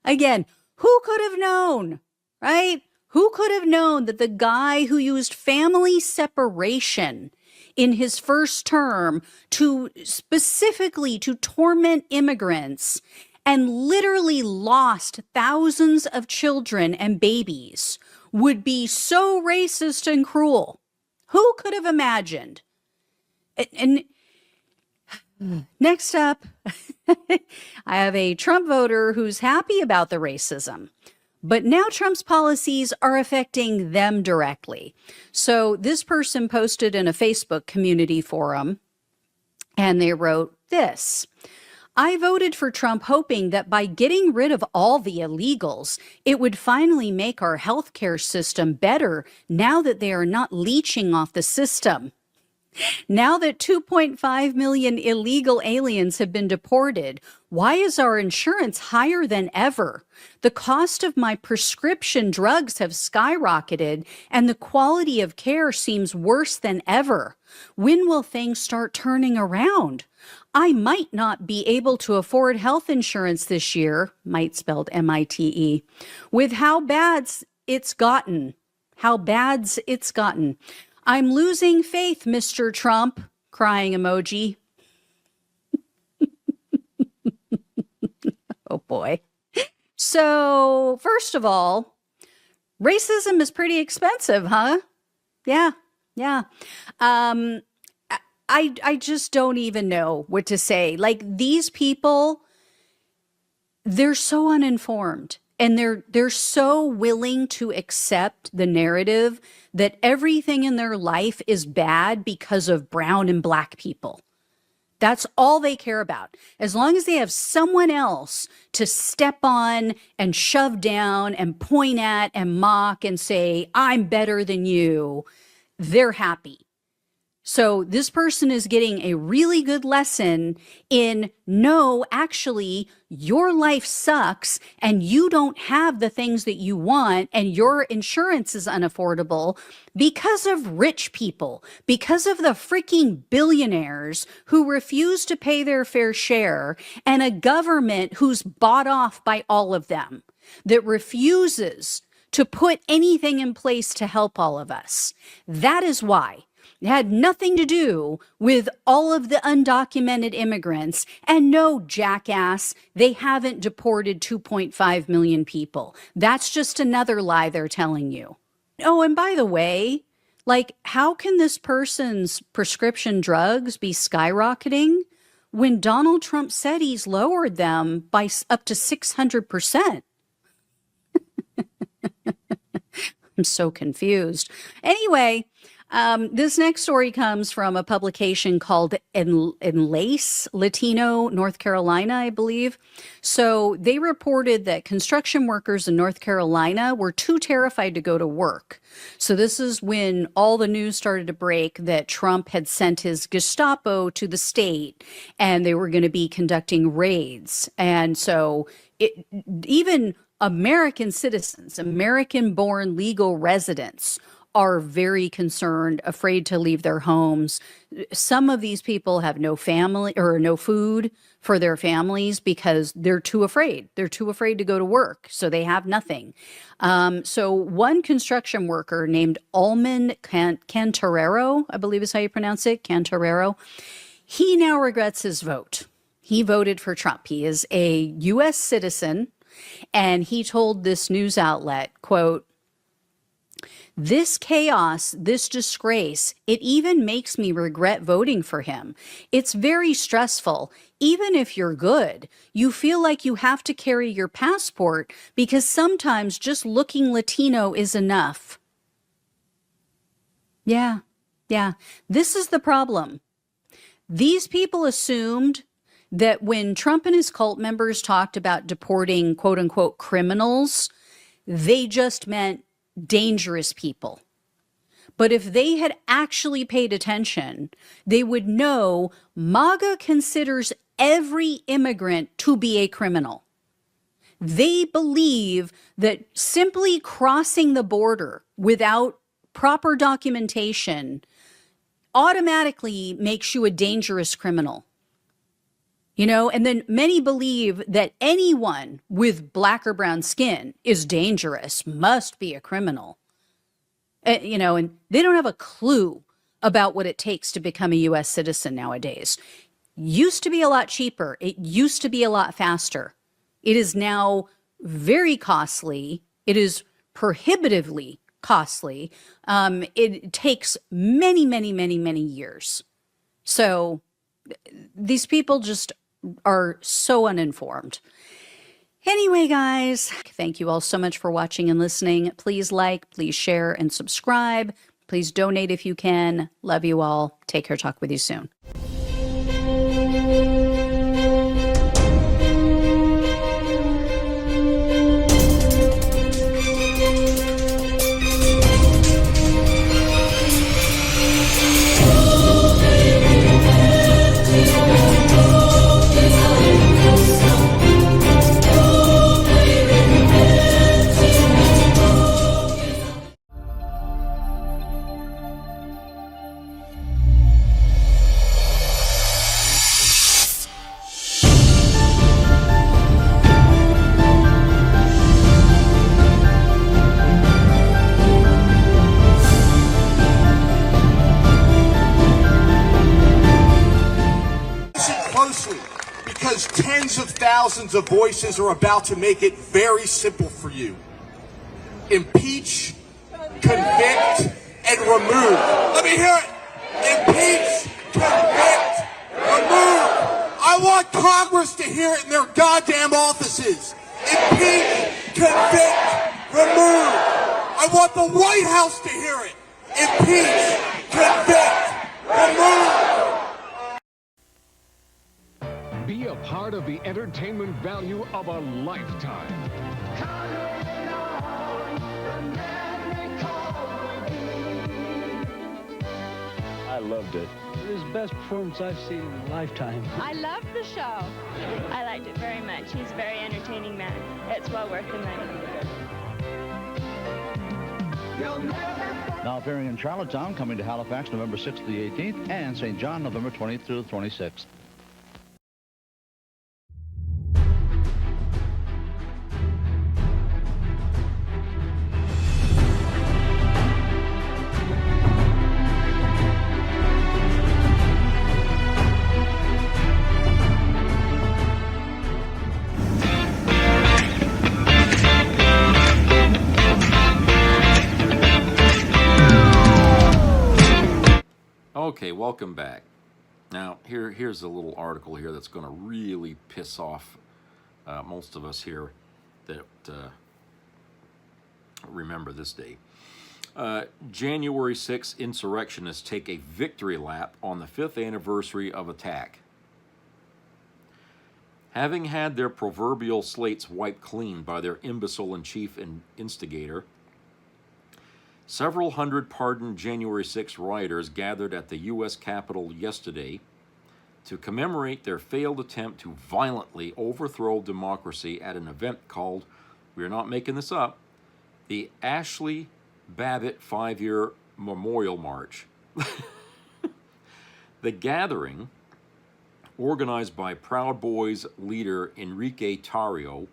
again, who could have known, right? Who could have known that the guy who used family separation in his first term to specifically to torment immigrants and literally lost thousands of children and babies would be so racist and cruel? Who could have imagined? And next up, I have a Trump voter who's happy about the racism, but now Trump's policies are affecting them directly. So this person posted in a Facebook community forum, and they wrote this: I voted for Trump hoping that by getting rid of all the illegals, it would finally make our healthcare system better now that they are not leeching off the system. Now that 2.5 million illegal aliens have been deported, why is our insurance higher than ever? The cost of my prescription drugs have skyrocketed, and the quality of care seems worse than ever. When will things start turning around? I might not be able to afford health insurance this year, might spelled M-I-T-E, with how bad it's gotten. I'm losing faith, Mr. Trump, crying emoji. Oh boy. So, first of all, racism is pretty expensive, huh? Yeah. I just don't even know what to say. Like, these people, they're so uninformed, and they're so willing to accept the narrative that everything in their life is bad because of brown and black people. That's all they care about. As long as they have someone else to step on and shove down and point at and mock and say, I'm better than you, they're happy. So this person is getting a really good lesson in, no, actually, your life sucks and you don't have the things that you want and your insurance is unaffordable because of rich people, because of the freaking billionaires who refuse to pay their fair share, and a government who's bought off by all of them, that refuses to put anything in place to help all of us. That is why. It had nothing to do with all of the undocumented immigrants. And no, jackass, they haven't deported 2.5 million people. That's just another lie they're telling you. Oh, and by the way, like, how can this person's prescription drugs be skyrocketing when Donald Trump said he's lowered them by up to 600%? I'm so confused. Anyway, this next story comes from a publication called Enlace Latino, North Carolina, I believe. So they reported that construction workers in North Carolina were too terrified to go to work. So this is when all the news started to break that Trump had sent his Gestapo to the state and they were going to be conducting raids. And so even American citizens, American-born legal residents are very concerned, afraid to leave their homes. Some of these people have no family or no food for their families because they're too afraid. They're too afraid to go to work, so they have nothing. So one construction worker named Alman Cantarero, I believe is how you pronounce it, Cantarero, he now regrets his vote. He voted for Trump. He is a U.S. citizen, and he told this news outlet, quote, "This chaos, this disgrace, it even makes me regret voting for him. It's very stressful. Even if you're good, you feel like you have to carry your passport because sometimes just looking Latino is enough." Yeah. This is the problem. These people assumed that when Trump and his cult members talked about deporting quote unquote criminals, they just meant dangerous people. But if they had actually paid attention, they would know MAGA considers every immigrant to be a criminal. They believe that simply crossing the border without proper documentation automatically makes you a dangerous criminal. You know, and then many believe that anyone with black or brown skin is dangerous, must be a criminal. You know, and they don't have a clue about what it takes to become a U.S. citizen nowadays. Used to be a lot cheaper. It used to be a lot faster. It is now very costly. It is prohibitively costly. It takes many, many, many, many years. So these people just are so uninformed. Anyway, guys, thank you all so much for watching and listening. Please like, please share, and subscribe. Please donate if you can. Love you all. Take care. Talk with you soon. Because tens of thousands of voices are about to make it very simple for you. Impeach, convict, and remove. Let me hear it. Impeach, convict, remove. I want Congress to hear it in their goddamn offices. Impeach, convict, remove. I want the White House to hear it. Impeach, convict, remove. Be a part of the entertainment value of a lifetime. I loved it. It was the best performance I've seen in a lifetime. I loved the show. I liked it very much. He's a very entertaining man. It's well worth the money. Now appearing in Charlottetown, coming to Halifax November 6th to the 18th, and St. John November 20th through the 26th. Okay, welcome back. Now, here's a little article here that's going to really piss off most of us here that remember this day. January 6th insurrectionists take a victory lap on the 5th anniversary of attack. Having had their proverbial slates wiped clean by their imbecile-in-chief and instigator, several hundred pardoned January 6 rioters gathered at the U.S. Capitol yesterday to commemorate their failed attempt to violently overthrow democracy at an event called we are not making this up, the Ashley Babbitt 5-year Memorial March. The gathering, organized by Proud Boys leader Enrique Tarrio,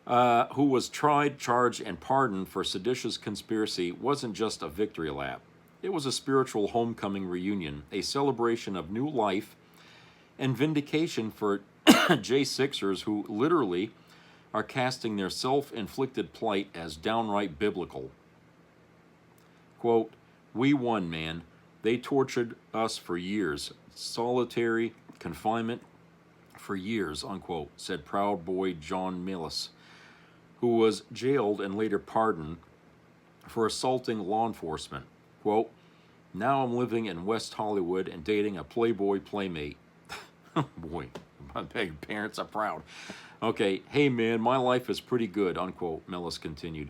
who was tried, charged, and pardoned for seditious conspiracy, wasn't just a victory lap. It was a spiritual homecoming reunion, a celebration of new life and vindication for J6ers who literally are casting their self-inflicted plight as downright biblical. Quote, "We won, man. They tortured us for years. Solitary confinement for years," unquote, said Proud Boy John Millis, who was jailed and later pardoned for assaulting law enforcement. Quote, "Now I'm living in West Hollywood and dating a Playboy playmate." Boy, my parents are proud. Okay, "Hey man, my life is pretty good," unquote, Millis continued.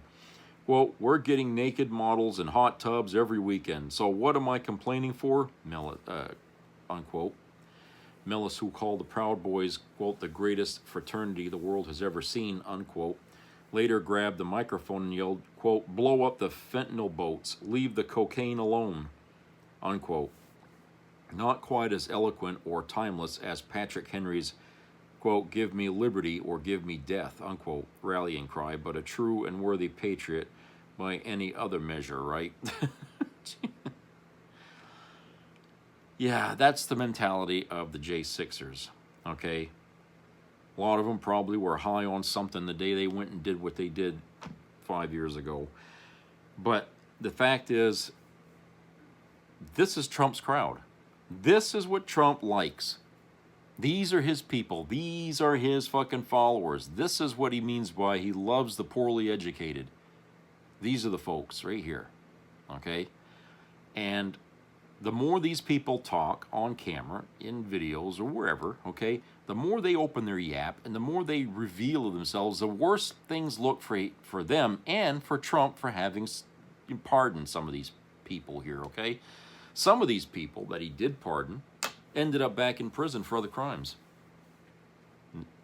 Quote, "We're getting naked models in hot tubs every weekend, so what am I complaining for?" Millis, unquote. Millis, who called the Proud Boys, quote, "the greatest fraternity the world has ever seen," unquote, later grabbed the microphone and yelled, quote, "Blow up the fentanyl boats, leave the cocaine alone," unquote. Not quite as eloquent or timeless as Patrick Henry's, quote, "Give me liberty or give me death," unquote, rallying cry, but a true and worthy patriot by any other measure, right? Yeah, that's the mentality of the J6ers, okay? A lot of them probably were high on something the day they went and did what they did 5 years ago. But the fact is, this is Trump's crowd. This is what Trump likes. These are his people. These are his fucking followers. This is what he means by he loves the poorly educated. These are the folks right here, okay? And the more these people talk on camera, in videos, or wherever, okay, the more they open their yap and the more they reveal themselves, the worse things look for them and for Trump for having pardoned some of these people here, okay? Some of these people that he did pardon ended up back in prison for other crimes.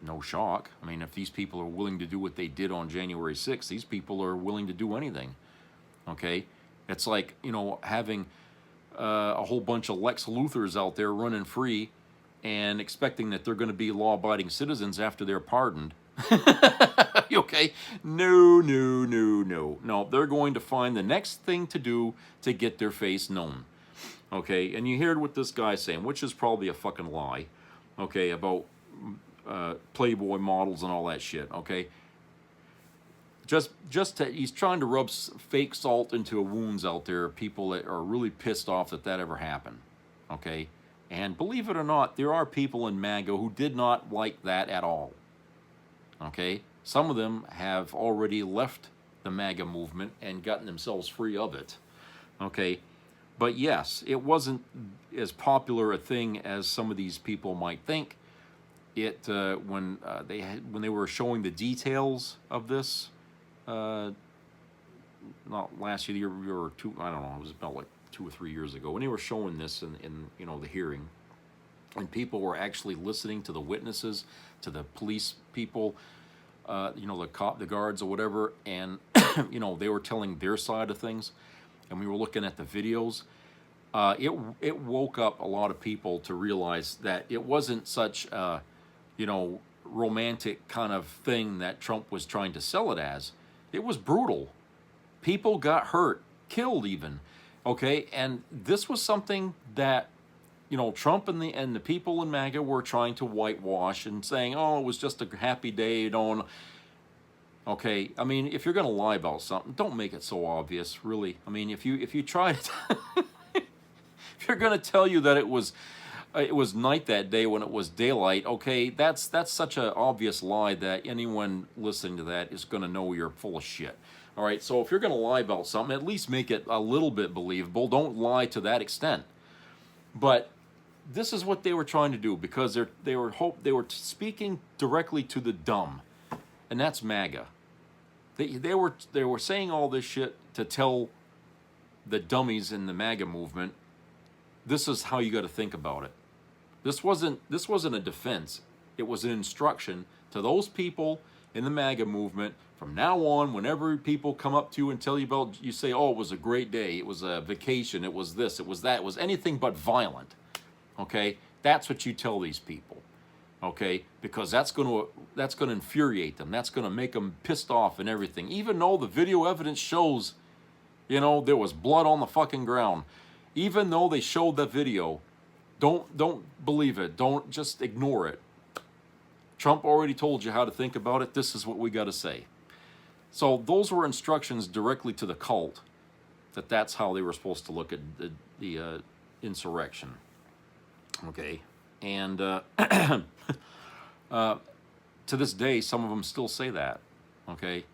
No shock. I mean, if these people are willing to do what they did on January 6th, these people are willing to do anything, okay? It's like, you know, having a whole bunch of Lex Luthors out there running free and expecting that they're going to be law-abiding citizens after they're pardoned. Okay? No. No, they're going to find the next thing to do to get their face known. Okay? And you heard what this guy's saying, which is probably a fucking lie, okay, about Playboy models and all that shit, okay? He's trying to rub fake salt into wounds out there, people that are really pissed off that ever happened, okay? And believe it or not, there are people in MAGA who did not like that at all, okay? Some of them have already left the MAGA movement and gotten themselves free of it, okay? But yes, it wasn't as popular a thing as some of these people might think. When they were showing the details of this, not last year, the year or two, I don't know, it was about like 2 or 3 years ago, when they were showing this in you know, the hearing, and people were actually listening to the witnesses, to the police people, you know, the guards or whatever, and you know, they were telling their side of things, and we were looking at the videos. It woke up a lot of people to realize that it wasn't such a, you know, romantic kind of thing that Trump was trying to sell it as. It was brutal. People got hurt, killed even, okay? And this was something that, you know, Trump and the people in MAGA were trying to whitewash and saying, oh, it was just a happy day, okay? I mean, if you're going to lie about something, don't make it so obvious, really. I mean, if you try to, if you're going to tell you that it was night that day when it was daylight, okay, that's such an obvious lie that anyone listening to that is going to know you're full of shit. All right, so if you're going to lie about something, at least make it a little bit believable. Don't lie to that extent. But this is what they were trying to do, because they were speaking directly to the dumb, and that's MAGA. They were saying all this shit to tell the dummies in the MAGA movement, this is how you got to think about it. This wasn't a defense. It was an instruction To those people in the MAGA movement, from now on, whenever people come up to you and tell you about, you say, oh, it was a great day, it was a vacation, it was this, it was that, it was anything but violent, okay? That's what you tell these people, okay? Because that's going to infuriate them. That's going to make them pissed off and everything. Even though the video evidence shows, you know, there was blood on the fucking ground. Even though they showed the video, don't believe it. Don't just ignore it. Trump already told you how to think about it. This is what we got to say. So those were instructions directly to the cult, that's how they were supposed to look at the insurrection. Okay, and to this day, some of them still say that. Okay,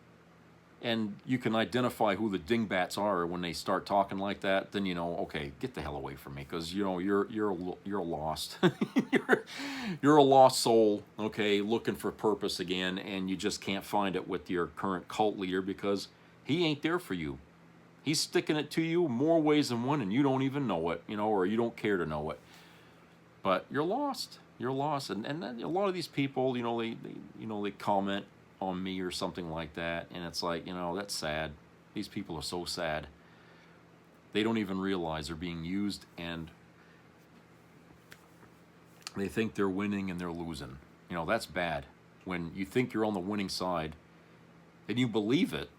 and you can identify who the dingbats are when they start talking like that. Then you know, okay, get the hell away from me, because you know you're lost. you're a lost soul. Okay, looking for purpose again, and you just can't find it with your current cult leader because he ain't there for you. He's sticking it to you more ways than one, and you don't even know it, you know, or you don't care to know it. But you're lost. You're lost, and a lot of these people, you know, they comment on me or something like that, and it's like, you know, that's sad. These people are so sad. They don't even realize they're being used, and they think they're winning and they're losing. You know, that's bad. When you think you're on the winning side and you believe it,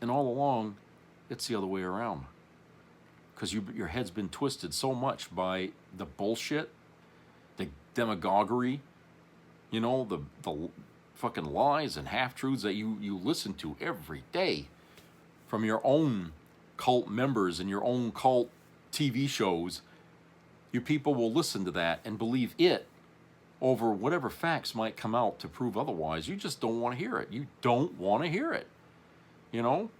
and all along it's the other way around, because your head's been twisted so much by the bullshit, the demagoguery, you know, the fucking lies and half-truths that you listen to every day from your own cult members and your own cult TV shows. You people will listen to that and believe it over whatever facts might come out to prove otherwise. You just don't want to hear it. You don't want to hear it. You know?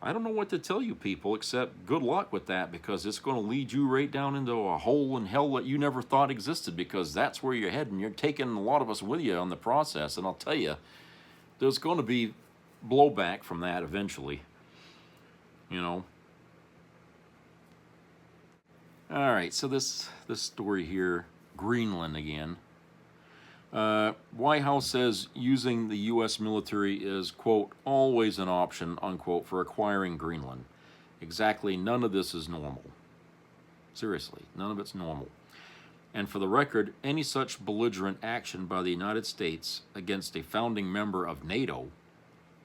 I don't know what to tell you people except good luck with that, because it's going to lead you right down into a hole in hell that you never thought existed, because that's where you're heading. You're taking a lot of us with you on the process, and I'll tell you, there's going to be blowback from that eventually. You know? All right, so this story here, Greenland again. White House says using the U.S. military is, quote, always an option, unquote, for acquiring Greenland. Exactly, none of this is normal. Seriously, none of it's normal. And for the record, any such belligerent action by the United States against a founding member of NATO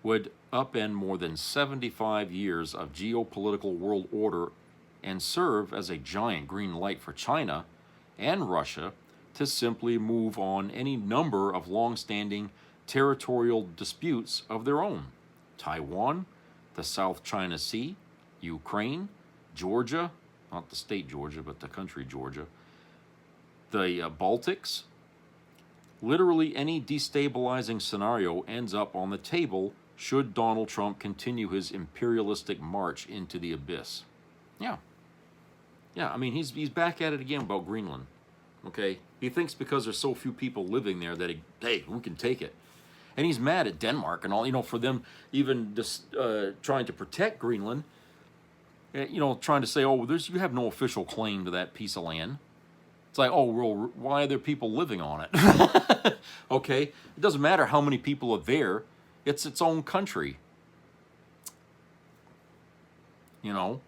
would upend more than 75 years of geopolitical world order and serve as a giant green light for China and Russia to simply move on any number of long-standing territorial disputes of their own. Taiwan, the South China Sea, Ukraine, Georgia, not the state Georgia, but the country Georgia, the Baltics. Literally any destabilizing scenario ends up on the table should Donald Trump continue his imperialistic march into the abyss. Yeah. Yeah, I mean, he's back at it again about Greenland. Okay? He thinks because there's so few people living there that, hey, we can take it. And he's mad at Denmark and all, you know, for them even just trying to protect Greenland. You know, trying to say, oh, you have no official claim to that piece of land. It's like, oh, well, why are there people living on it? Okay? It doesn't matter how many people are there. It's its own country. You know?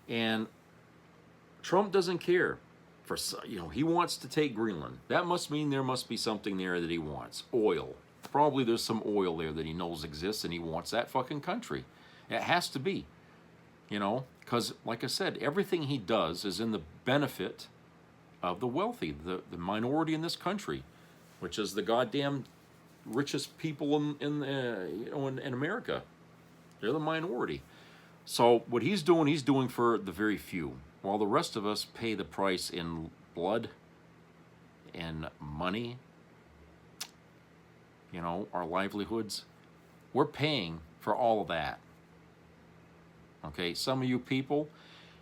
And Trump doesn't care. You know, he wants to take Greenland. That must mean there must be something there that he wants. Oil. Probably there's some oil there that he knows exists, and he wants that fucking country. It has to be. You know, because, like I said, everything he does is in the benefit of the wealthy, the minority in this country, which is the goddamn richest people in America. They're the minority. So what he's doing for the very few, while the rest of us pay the price in blood and money, you know, our livelihoods. We're paying for all of that. Okay, some of you people,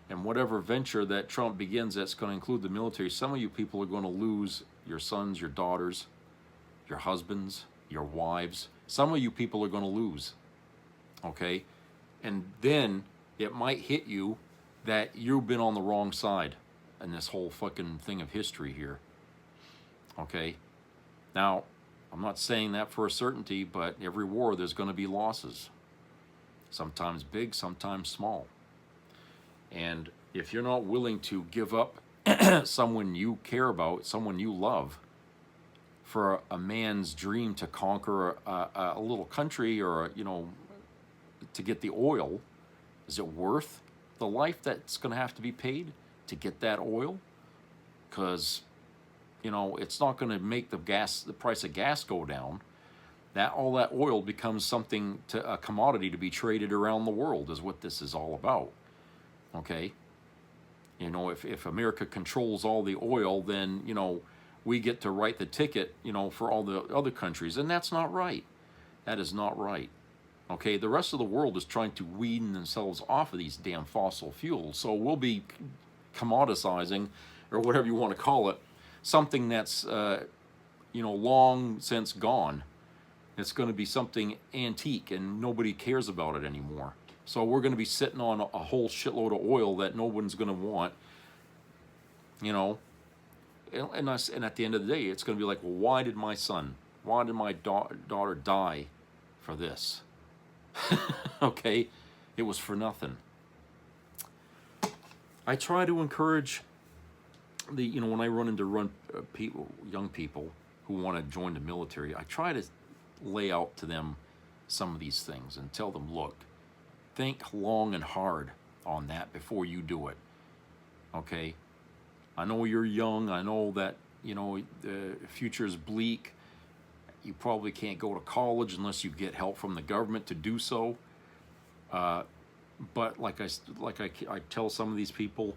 and whatever venture that Trump begins that's going to include the military, some of you people are going to lose your sons, your daughters, your husbands, your wives. Some of you people are going to lose. Okay? And then it might hit you that you've been on the wrong side in this whole fucking thing of history here. Okay? Now, I'm not saying that for a certainty, but every war there's going to be losses. Sometimes big, sometimes small. And if you're not willing to give up someone you care about, someone you love, for a man's dream to conquer a little country, or, you know, to get the oil, is it worth the life that's going to have to be paid to get that oil? Because, you know, it's not going to make the price of gas go down. All that oil becomes something, a commodity to be traded around the world, is what this is all about. Okay? You know, if America controls all the oil, then, you know, we get to write the ticket, you know, for all the other countries, and that's not right. That is not right. Okay, the rest of the world is trying to wean themselves off of these damn fossil fuels, so we'll be commoditizing, or whatever you want to call it, something that's, you know, long since gone. It's going to be something antique, and nobody cares about it anymore. So we're going to be sitting on a whole shitload of oil that no one's going to want, you know. And at the end of the day, it's going to be like, well, why did my daughter die for this? Okay, it was for nothing. I try to encourage you know, when I run into young people who want to join the military, I try to lay out to them some of these things and tell them, look, think long and hard on that before you do it. Okay? I know you're young. I know that, you know, the future is bleak. You probably can't go to college unless you get help from the government to do so. But like I tell some of these people,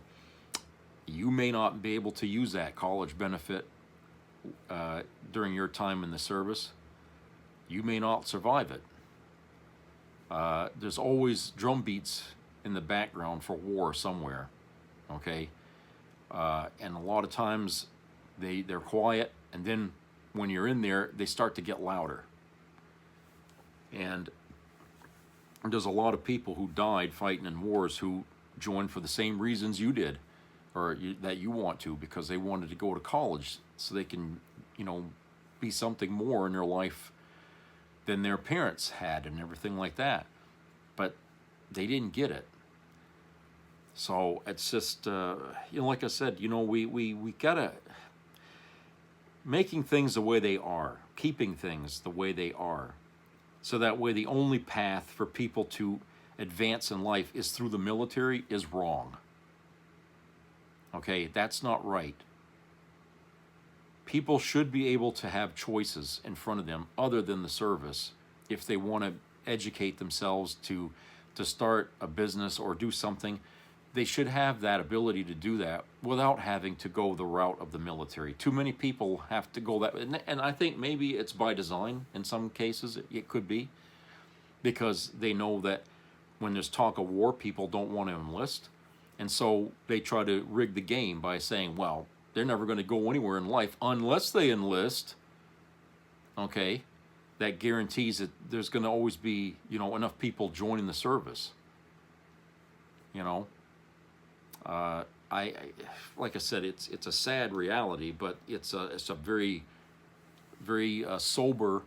you may not be able to use that college benefit during your time in the service. You may not survive it. There's always drum beats in the background for war somewhere. Okay? And a lot of times they're quiet, and then when you're in there, they start to get louder. And there's a lot of people who died fighting in wars who joined for the same reasons you did, or that you want to, because they wanted to go to college so they can, you know, be something more in their life than their parents had and everything like that. But they didn't get it. So it's just, you know, like I said, you know, we gotta, making things the way they are, keeping things the way they are, so that way the only path for people to advance in life is through the military, is wrong. Okay, that's not right. People should be able to have choices in front of them other than the service if they want to educate themselves to start a business or do something. They should have that ability to do that without having to go the route of the military. Too many people have to go that way. And I think maybe it's by design in some cases. It could be. Because they know that when there's talk of war, people don't want to enlist. And so they try to rig the game by saying, well, they're never going to go anywhere in life unless they enlist. Okay? That guarantees that there's going to always be, you know, enough people joining the service. You know? I like I said, it's a sad reality, but it's a very, very sober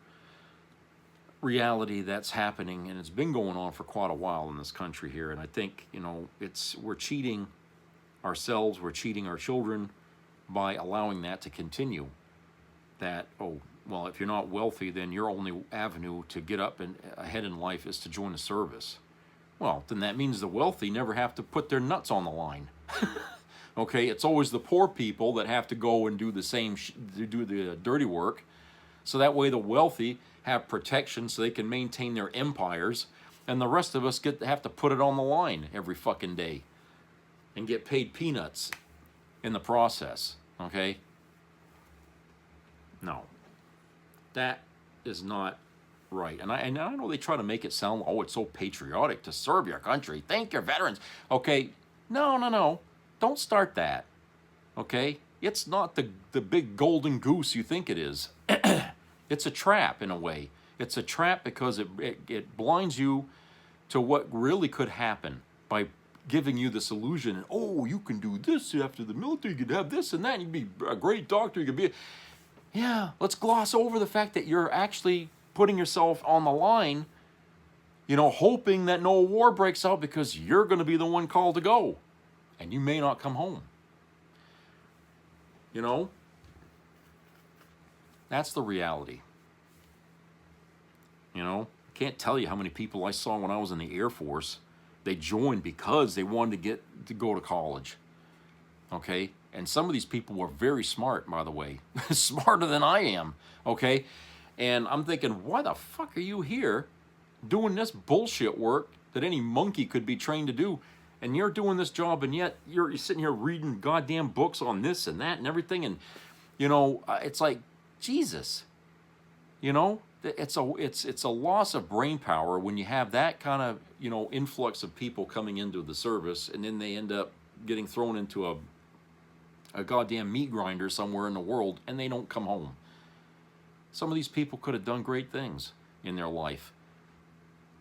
reality that's happening, and it's been going on for quite a while in this country here. And I think, you know, we're cheating ourselves, we're cheating our children by allowing that to continue. That, oh, well, if you're not wealthy, then your only avenue to get up and ahead in life is to join a service. Well, then that means the wealthy never have to put their nuts on the line. Okay, it's always the poor people that have to go and do do the dirty work. So that way the wealthy have protection so they can maintain their empires, and the rest of us have to put it on the line every fucking day and get paid peanuts in the process. Okay? No. That is not right. And I know they try to make it sound, oh, it's so patriotic to serve your country. Thank your veterans. Okay, no. Don't start that. Okay? It's not the big golden goose you think it is. It's a trap in a way. It's a trap because it blinds you to what really could happen by giving you this illusion. Oh, you can do this after the military. You could have this and that. You could be a great doctor. You could be... Yeah, let's gloss over the fact that you're actually putting yourself on the line, you know, hoping that no war breaks out because you're going to be the one called to go. And you may not come home. You know? That's the reality. You know? I can't tell you how many people I saw when I was in the Air Force. They joined because they wanted to go to college. Okay? And some of these people were very smart, by the way. Smarter than I am. Okay? And I'm thinking, why the fuck are you here doing this bullshit work that any monkey could be trained to do? And you're doing this job, and yet you're sitting here reading goddamn books on this and that and everything. And, you know, it's like, Jesus. You know? It's a loss of brain power when you have that kind of, you know, influx of people coming into the service, and then they end up getting thrown into a goddamn meat grinder somewhere in the world, and they don't come home. Some of these people could have done great things in their life,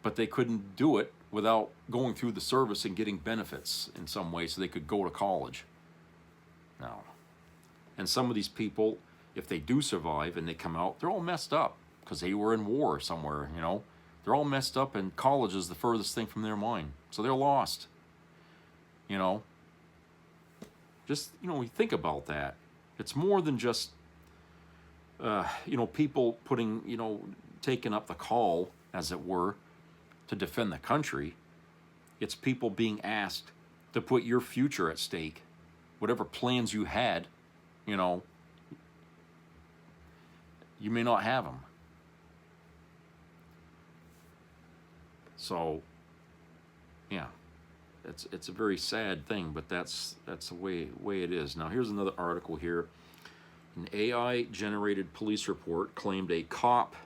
but they couldn't do it without going through the service and getting benefits in some way so they could go to college. No. And some of these people, if they do survive and they come out, they're all messed up because they were in war somewhere, you know. They're all messed up, and college is the furthest thing from their mind. So they're lost, you know. Just, you know, think about that. It's more than just, you know, people putting, you know, taking up the call, as it were, to defend the country. It's people being asked to put your future at stake. Whatever plans you had, you know, you may not have them. So, yeah. It's a very sad thing, but that's the way it is. Now, here's another article here. An AI-generated police report claimed a cop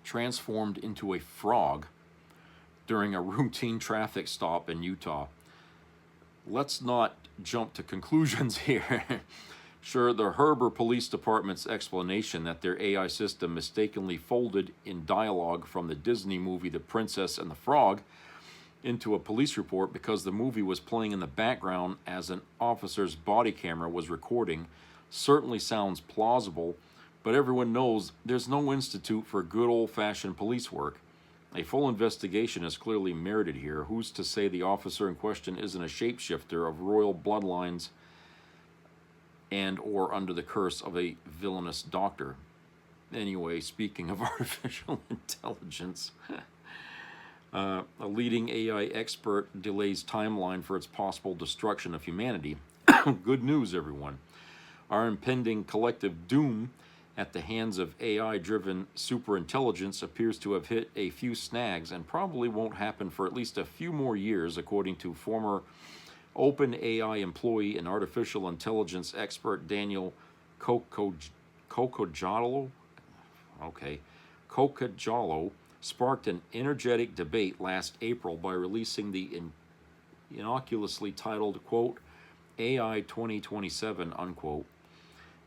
transformed into a frog during a routine traffic stop in Utah. Let's not jump to conclusions here. Sure, the Heber Police Department's explanation that their AI system mistakenly folded in dialogue from the Disney movie The Princess and the Frog into a police report because the movie was playing in the background as an officer's body camera was recording certainly sounds plausible, but everyone knows there's no institute for good old-fashioned police work. A full investigation is clearly merited here. Who's to say the officer in question isn't a shapeshifter of royal bloodlines and or under the curse of a villainous doctor? Anyway, speaking of artificial intelligence... a leading AI expert delays timeline for its possible destruction of humanity. Good news, everyone. Our impending collective doom at the hands of AI-driven superintelligence appears to have hit a few snags and probably won't happen for at least a few more years, according to former OpenAI employee and artificial intelligence expert Daniel Cocojalo. Cocojalo sparked an energetic debate last April by releasing the innocuously titled, quote, AI 2027, unquote,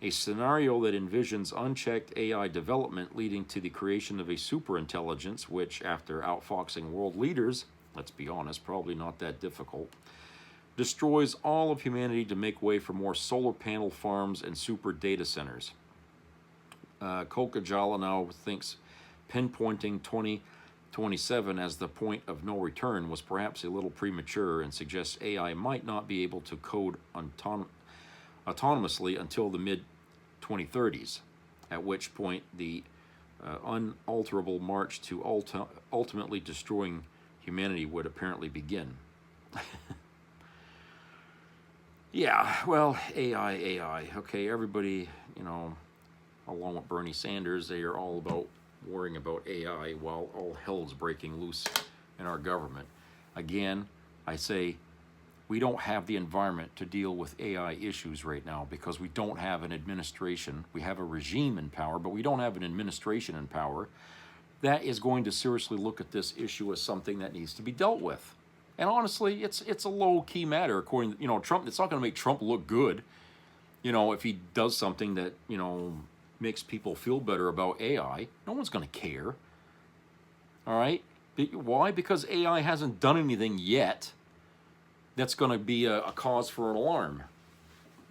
a scenario that envisions unchecked AI development leading to the creation of a superintelligence which, after outfoxing world leaders, let's be honest, probably not that difficult, destroys all of humanity to make way for more solar panel farms and super data centers. Cocojalo now thinks pinpointing 2027 as the point of no return was perhaps a little premature and suggests AI might not be able to code autonomously until the mid-2030s, at which point the unalterable march to ultimately destroying humanity would apparently begin. Yeah, well, AI. Okay, everybody, you know, along with Bernie Sanders, they are all about worrying about AI while all hell's breaking loose in our government. Again, I say we don't have the environment to deal with AI issues right now because we don't have an administration. We have a regime in power, but we don't have an administration in power that is going to seriously look at this issue as something that needs to be dealt with. And honestly, it's a low-key matter, according to, you know, Trump. It's not going to make Trump look good, you know, if he does something that, you know, makes people feel better about AI. No one's going to care. All right? Why? Because AI hasn't done anything yet that's going to be a cause for an alarm.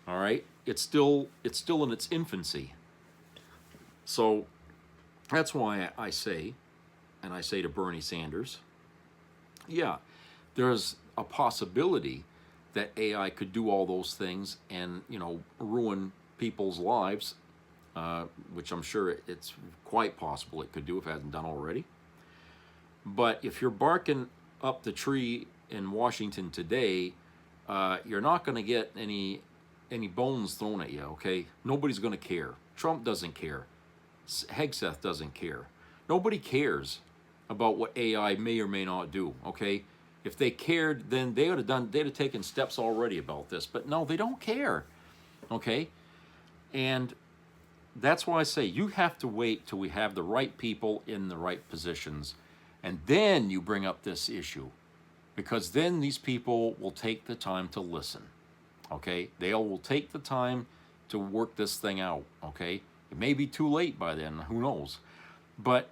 All right? It's still in its infancy. So that's why I say, and I say to Bernie Sanders, yeah, there's a possibility that AI could do all those things and, you know, ruin people's lives, which I'm sure it's quite possible it could do if it hasn't done already. But if you're barking up the tree in Washington today, you're not going to get any bones thrown at you, okay? Nobody's going to care. Trump doesn't care. Hegseth doesn't care. Nobody cares about what AI may or may not do, okay? If they cared, then they'd have taken steps already about this. But no, they don't care, okay? And that's why I say you have to wait till we have the right people in the right positions, and then you bring up this issue, because then these people will take the time to listen, okay? They will take the time to work this thing out, okay? It may be too late by then, who knows? But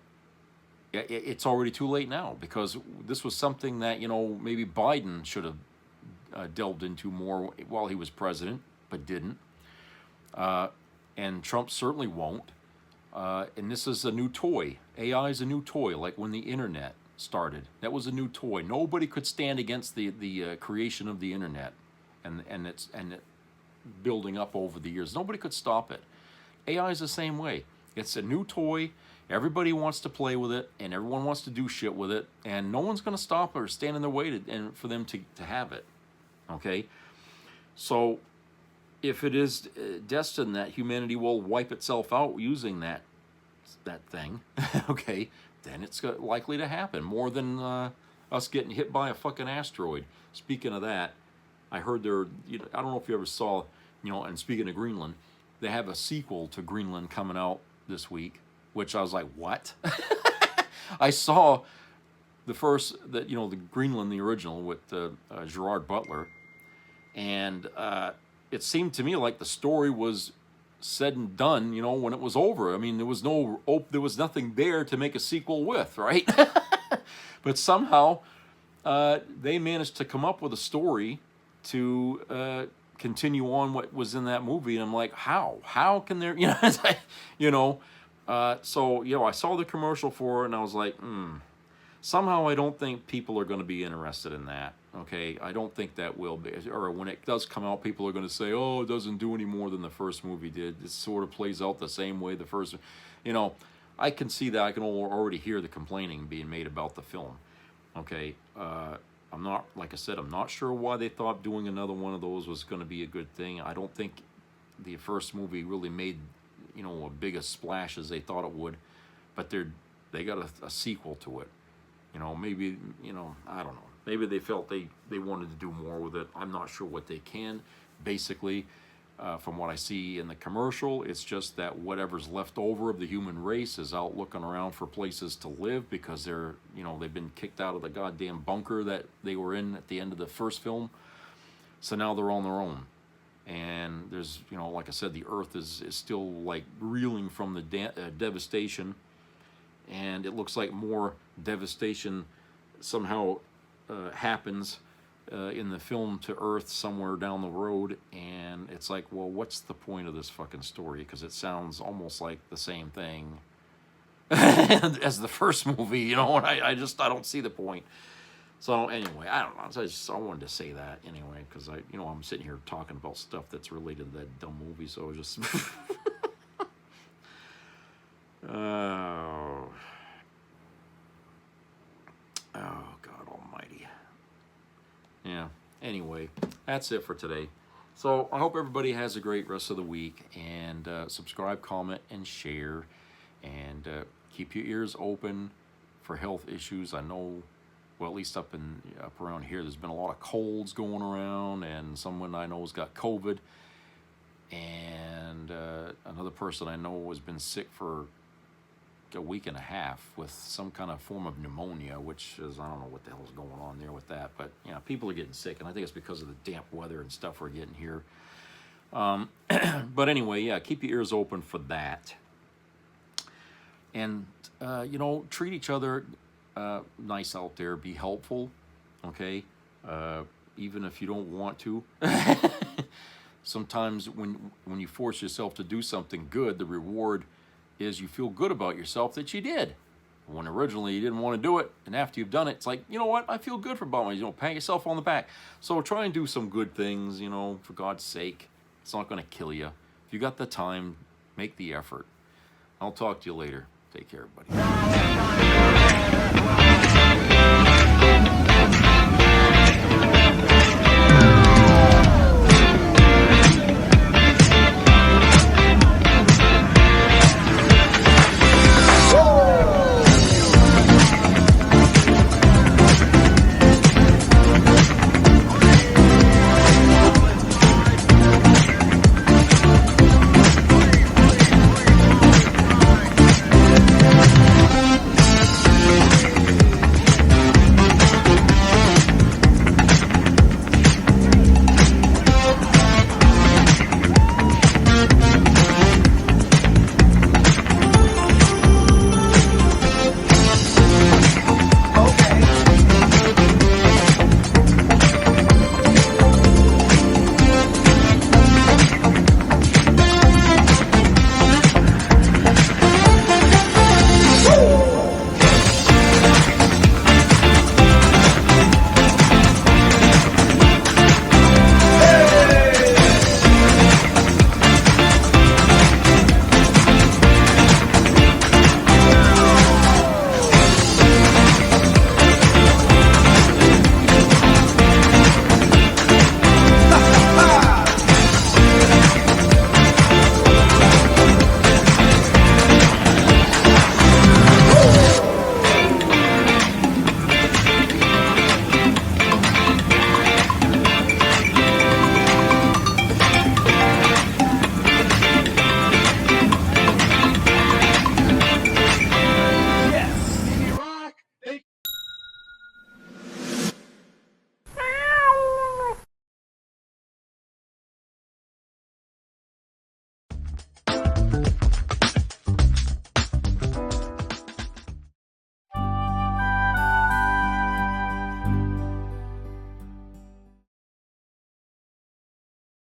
it's already too late now, because this was something that, you know, maybe Biden should have delved into more while he was president, but didn't. And Trump certainly won't. And this is a new toy. AI is a new toy, like when the internet started. That was a new toy. Nobody could stand against the creation of the internet and it building up over the years. Nobody could stop it. AI is the same way. It's a new toy. Everybody wants to play with it, and everyone wants to do shit with it, and no one's going to stop or stand in their way for them to have it. Okay? So if it is destined that humanity will wipe itself out using that thing, okay, then it's likely to happen more than us getting hit by a fucking asteroid. Speaking of that, I heard I don't know if you ever saw, and speaking of Greenland, they have a sequel to Greenland coming out this week, which I was like, what? I saw the first, the Greenland, the original, with Gerard Butler, and it seemed to me like the story was said and done, when it was over. I mean, there was nothing there to make a sequel with, right? But somehow they managed to come up with a story to continue on what was in that movie, and I'm like, how can there, so I saw the commercial for it, and I was like, somehow I don't think people are going to be interested in that. Okay, I don't think that will be, or when it does come out, people are going to say, oh, it doesn't do any more than the first movie did. It sort of plays out the same way the first, I can see that. I can already hear the complaining being made about the film. Okay, I'm not, like I said, I'm not sure why they thought doing another one of those was going to be a good thing. I don't think the first movie really made, a big a splash as they thought it would, but they got a sequel to it. Maybe, I don't know. Maybe they felt they wanted to do more with it. I'm not sure what they can. Basically, from what I see in the commercial, it's just that whatever's left over of the human race is out looking around for places to live, because they've been kicked out of the goddamn bunker that they were in at the end of the first film. So now they're on their own. And there's, like I said, the earth is still like reeling from the devastation. And it looks like more devastation somehow happens in the film to Earth somewhere down the road, and it's like, well, what's the point of this fucking story? Because it sounds almost like the same thing as the first movie, and I don't see the point. So anyway, I don't know. I wanted to say that anyway, because I'm sitting here talking about stuff that's related to that dumb movie, so it was just Oh, God almighty. Yeah, anyway, that's it for today. So I hope everybody has a great rest of the week, and subscribe, comment, and share, and keep your ears open for health issues. I know, well, at least up around here, there's been a lot of colds going around, and someone I know has got COVID, and another person I know has been sick for a week and a half with some kind of form of pneumonia, which is, I don't know what the hell is going on there with that, but people are getting sick, and I think it's because of the damp weather and stuff we're getting here. But anyway, yeah, keep your ears open for that, and treat each other nice out there. Be helpful, okay? Even if you don't want to. Sometimes when you force yourself to do something good, the reward is you feel good about yourself that you did. When originally you didn't want to do it, and after you've done it, it's like, you know what, I feel good about myself. Pat yourself on the back. So try and do some good things, for God's sake. It's not going to kill you. If you got the time, make the effort. I'll talk to you later. Take care, everybody.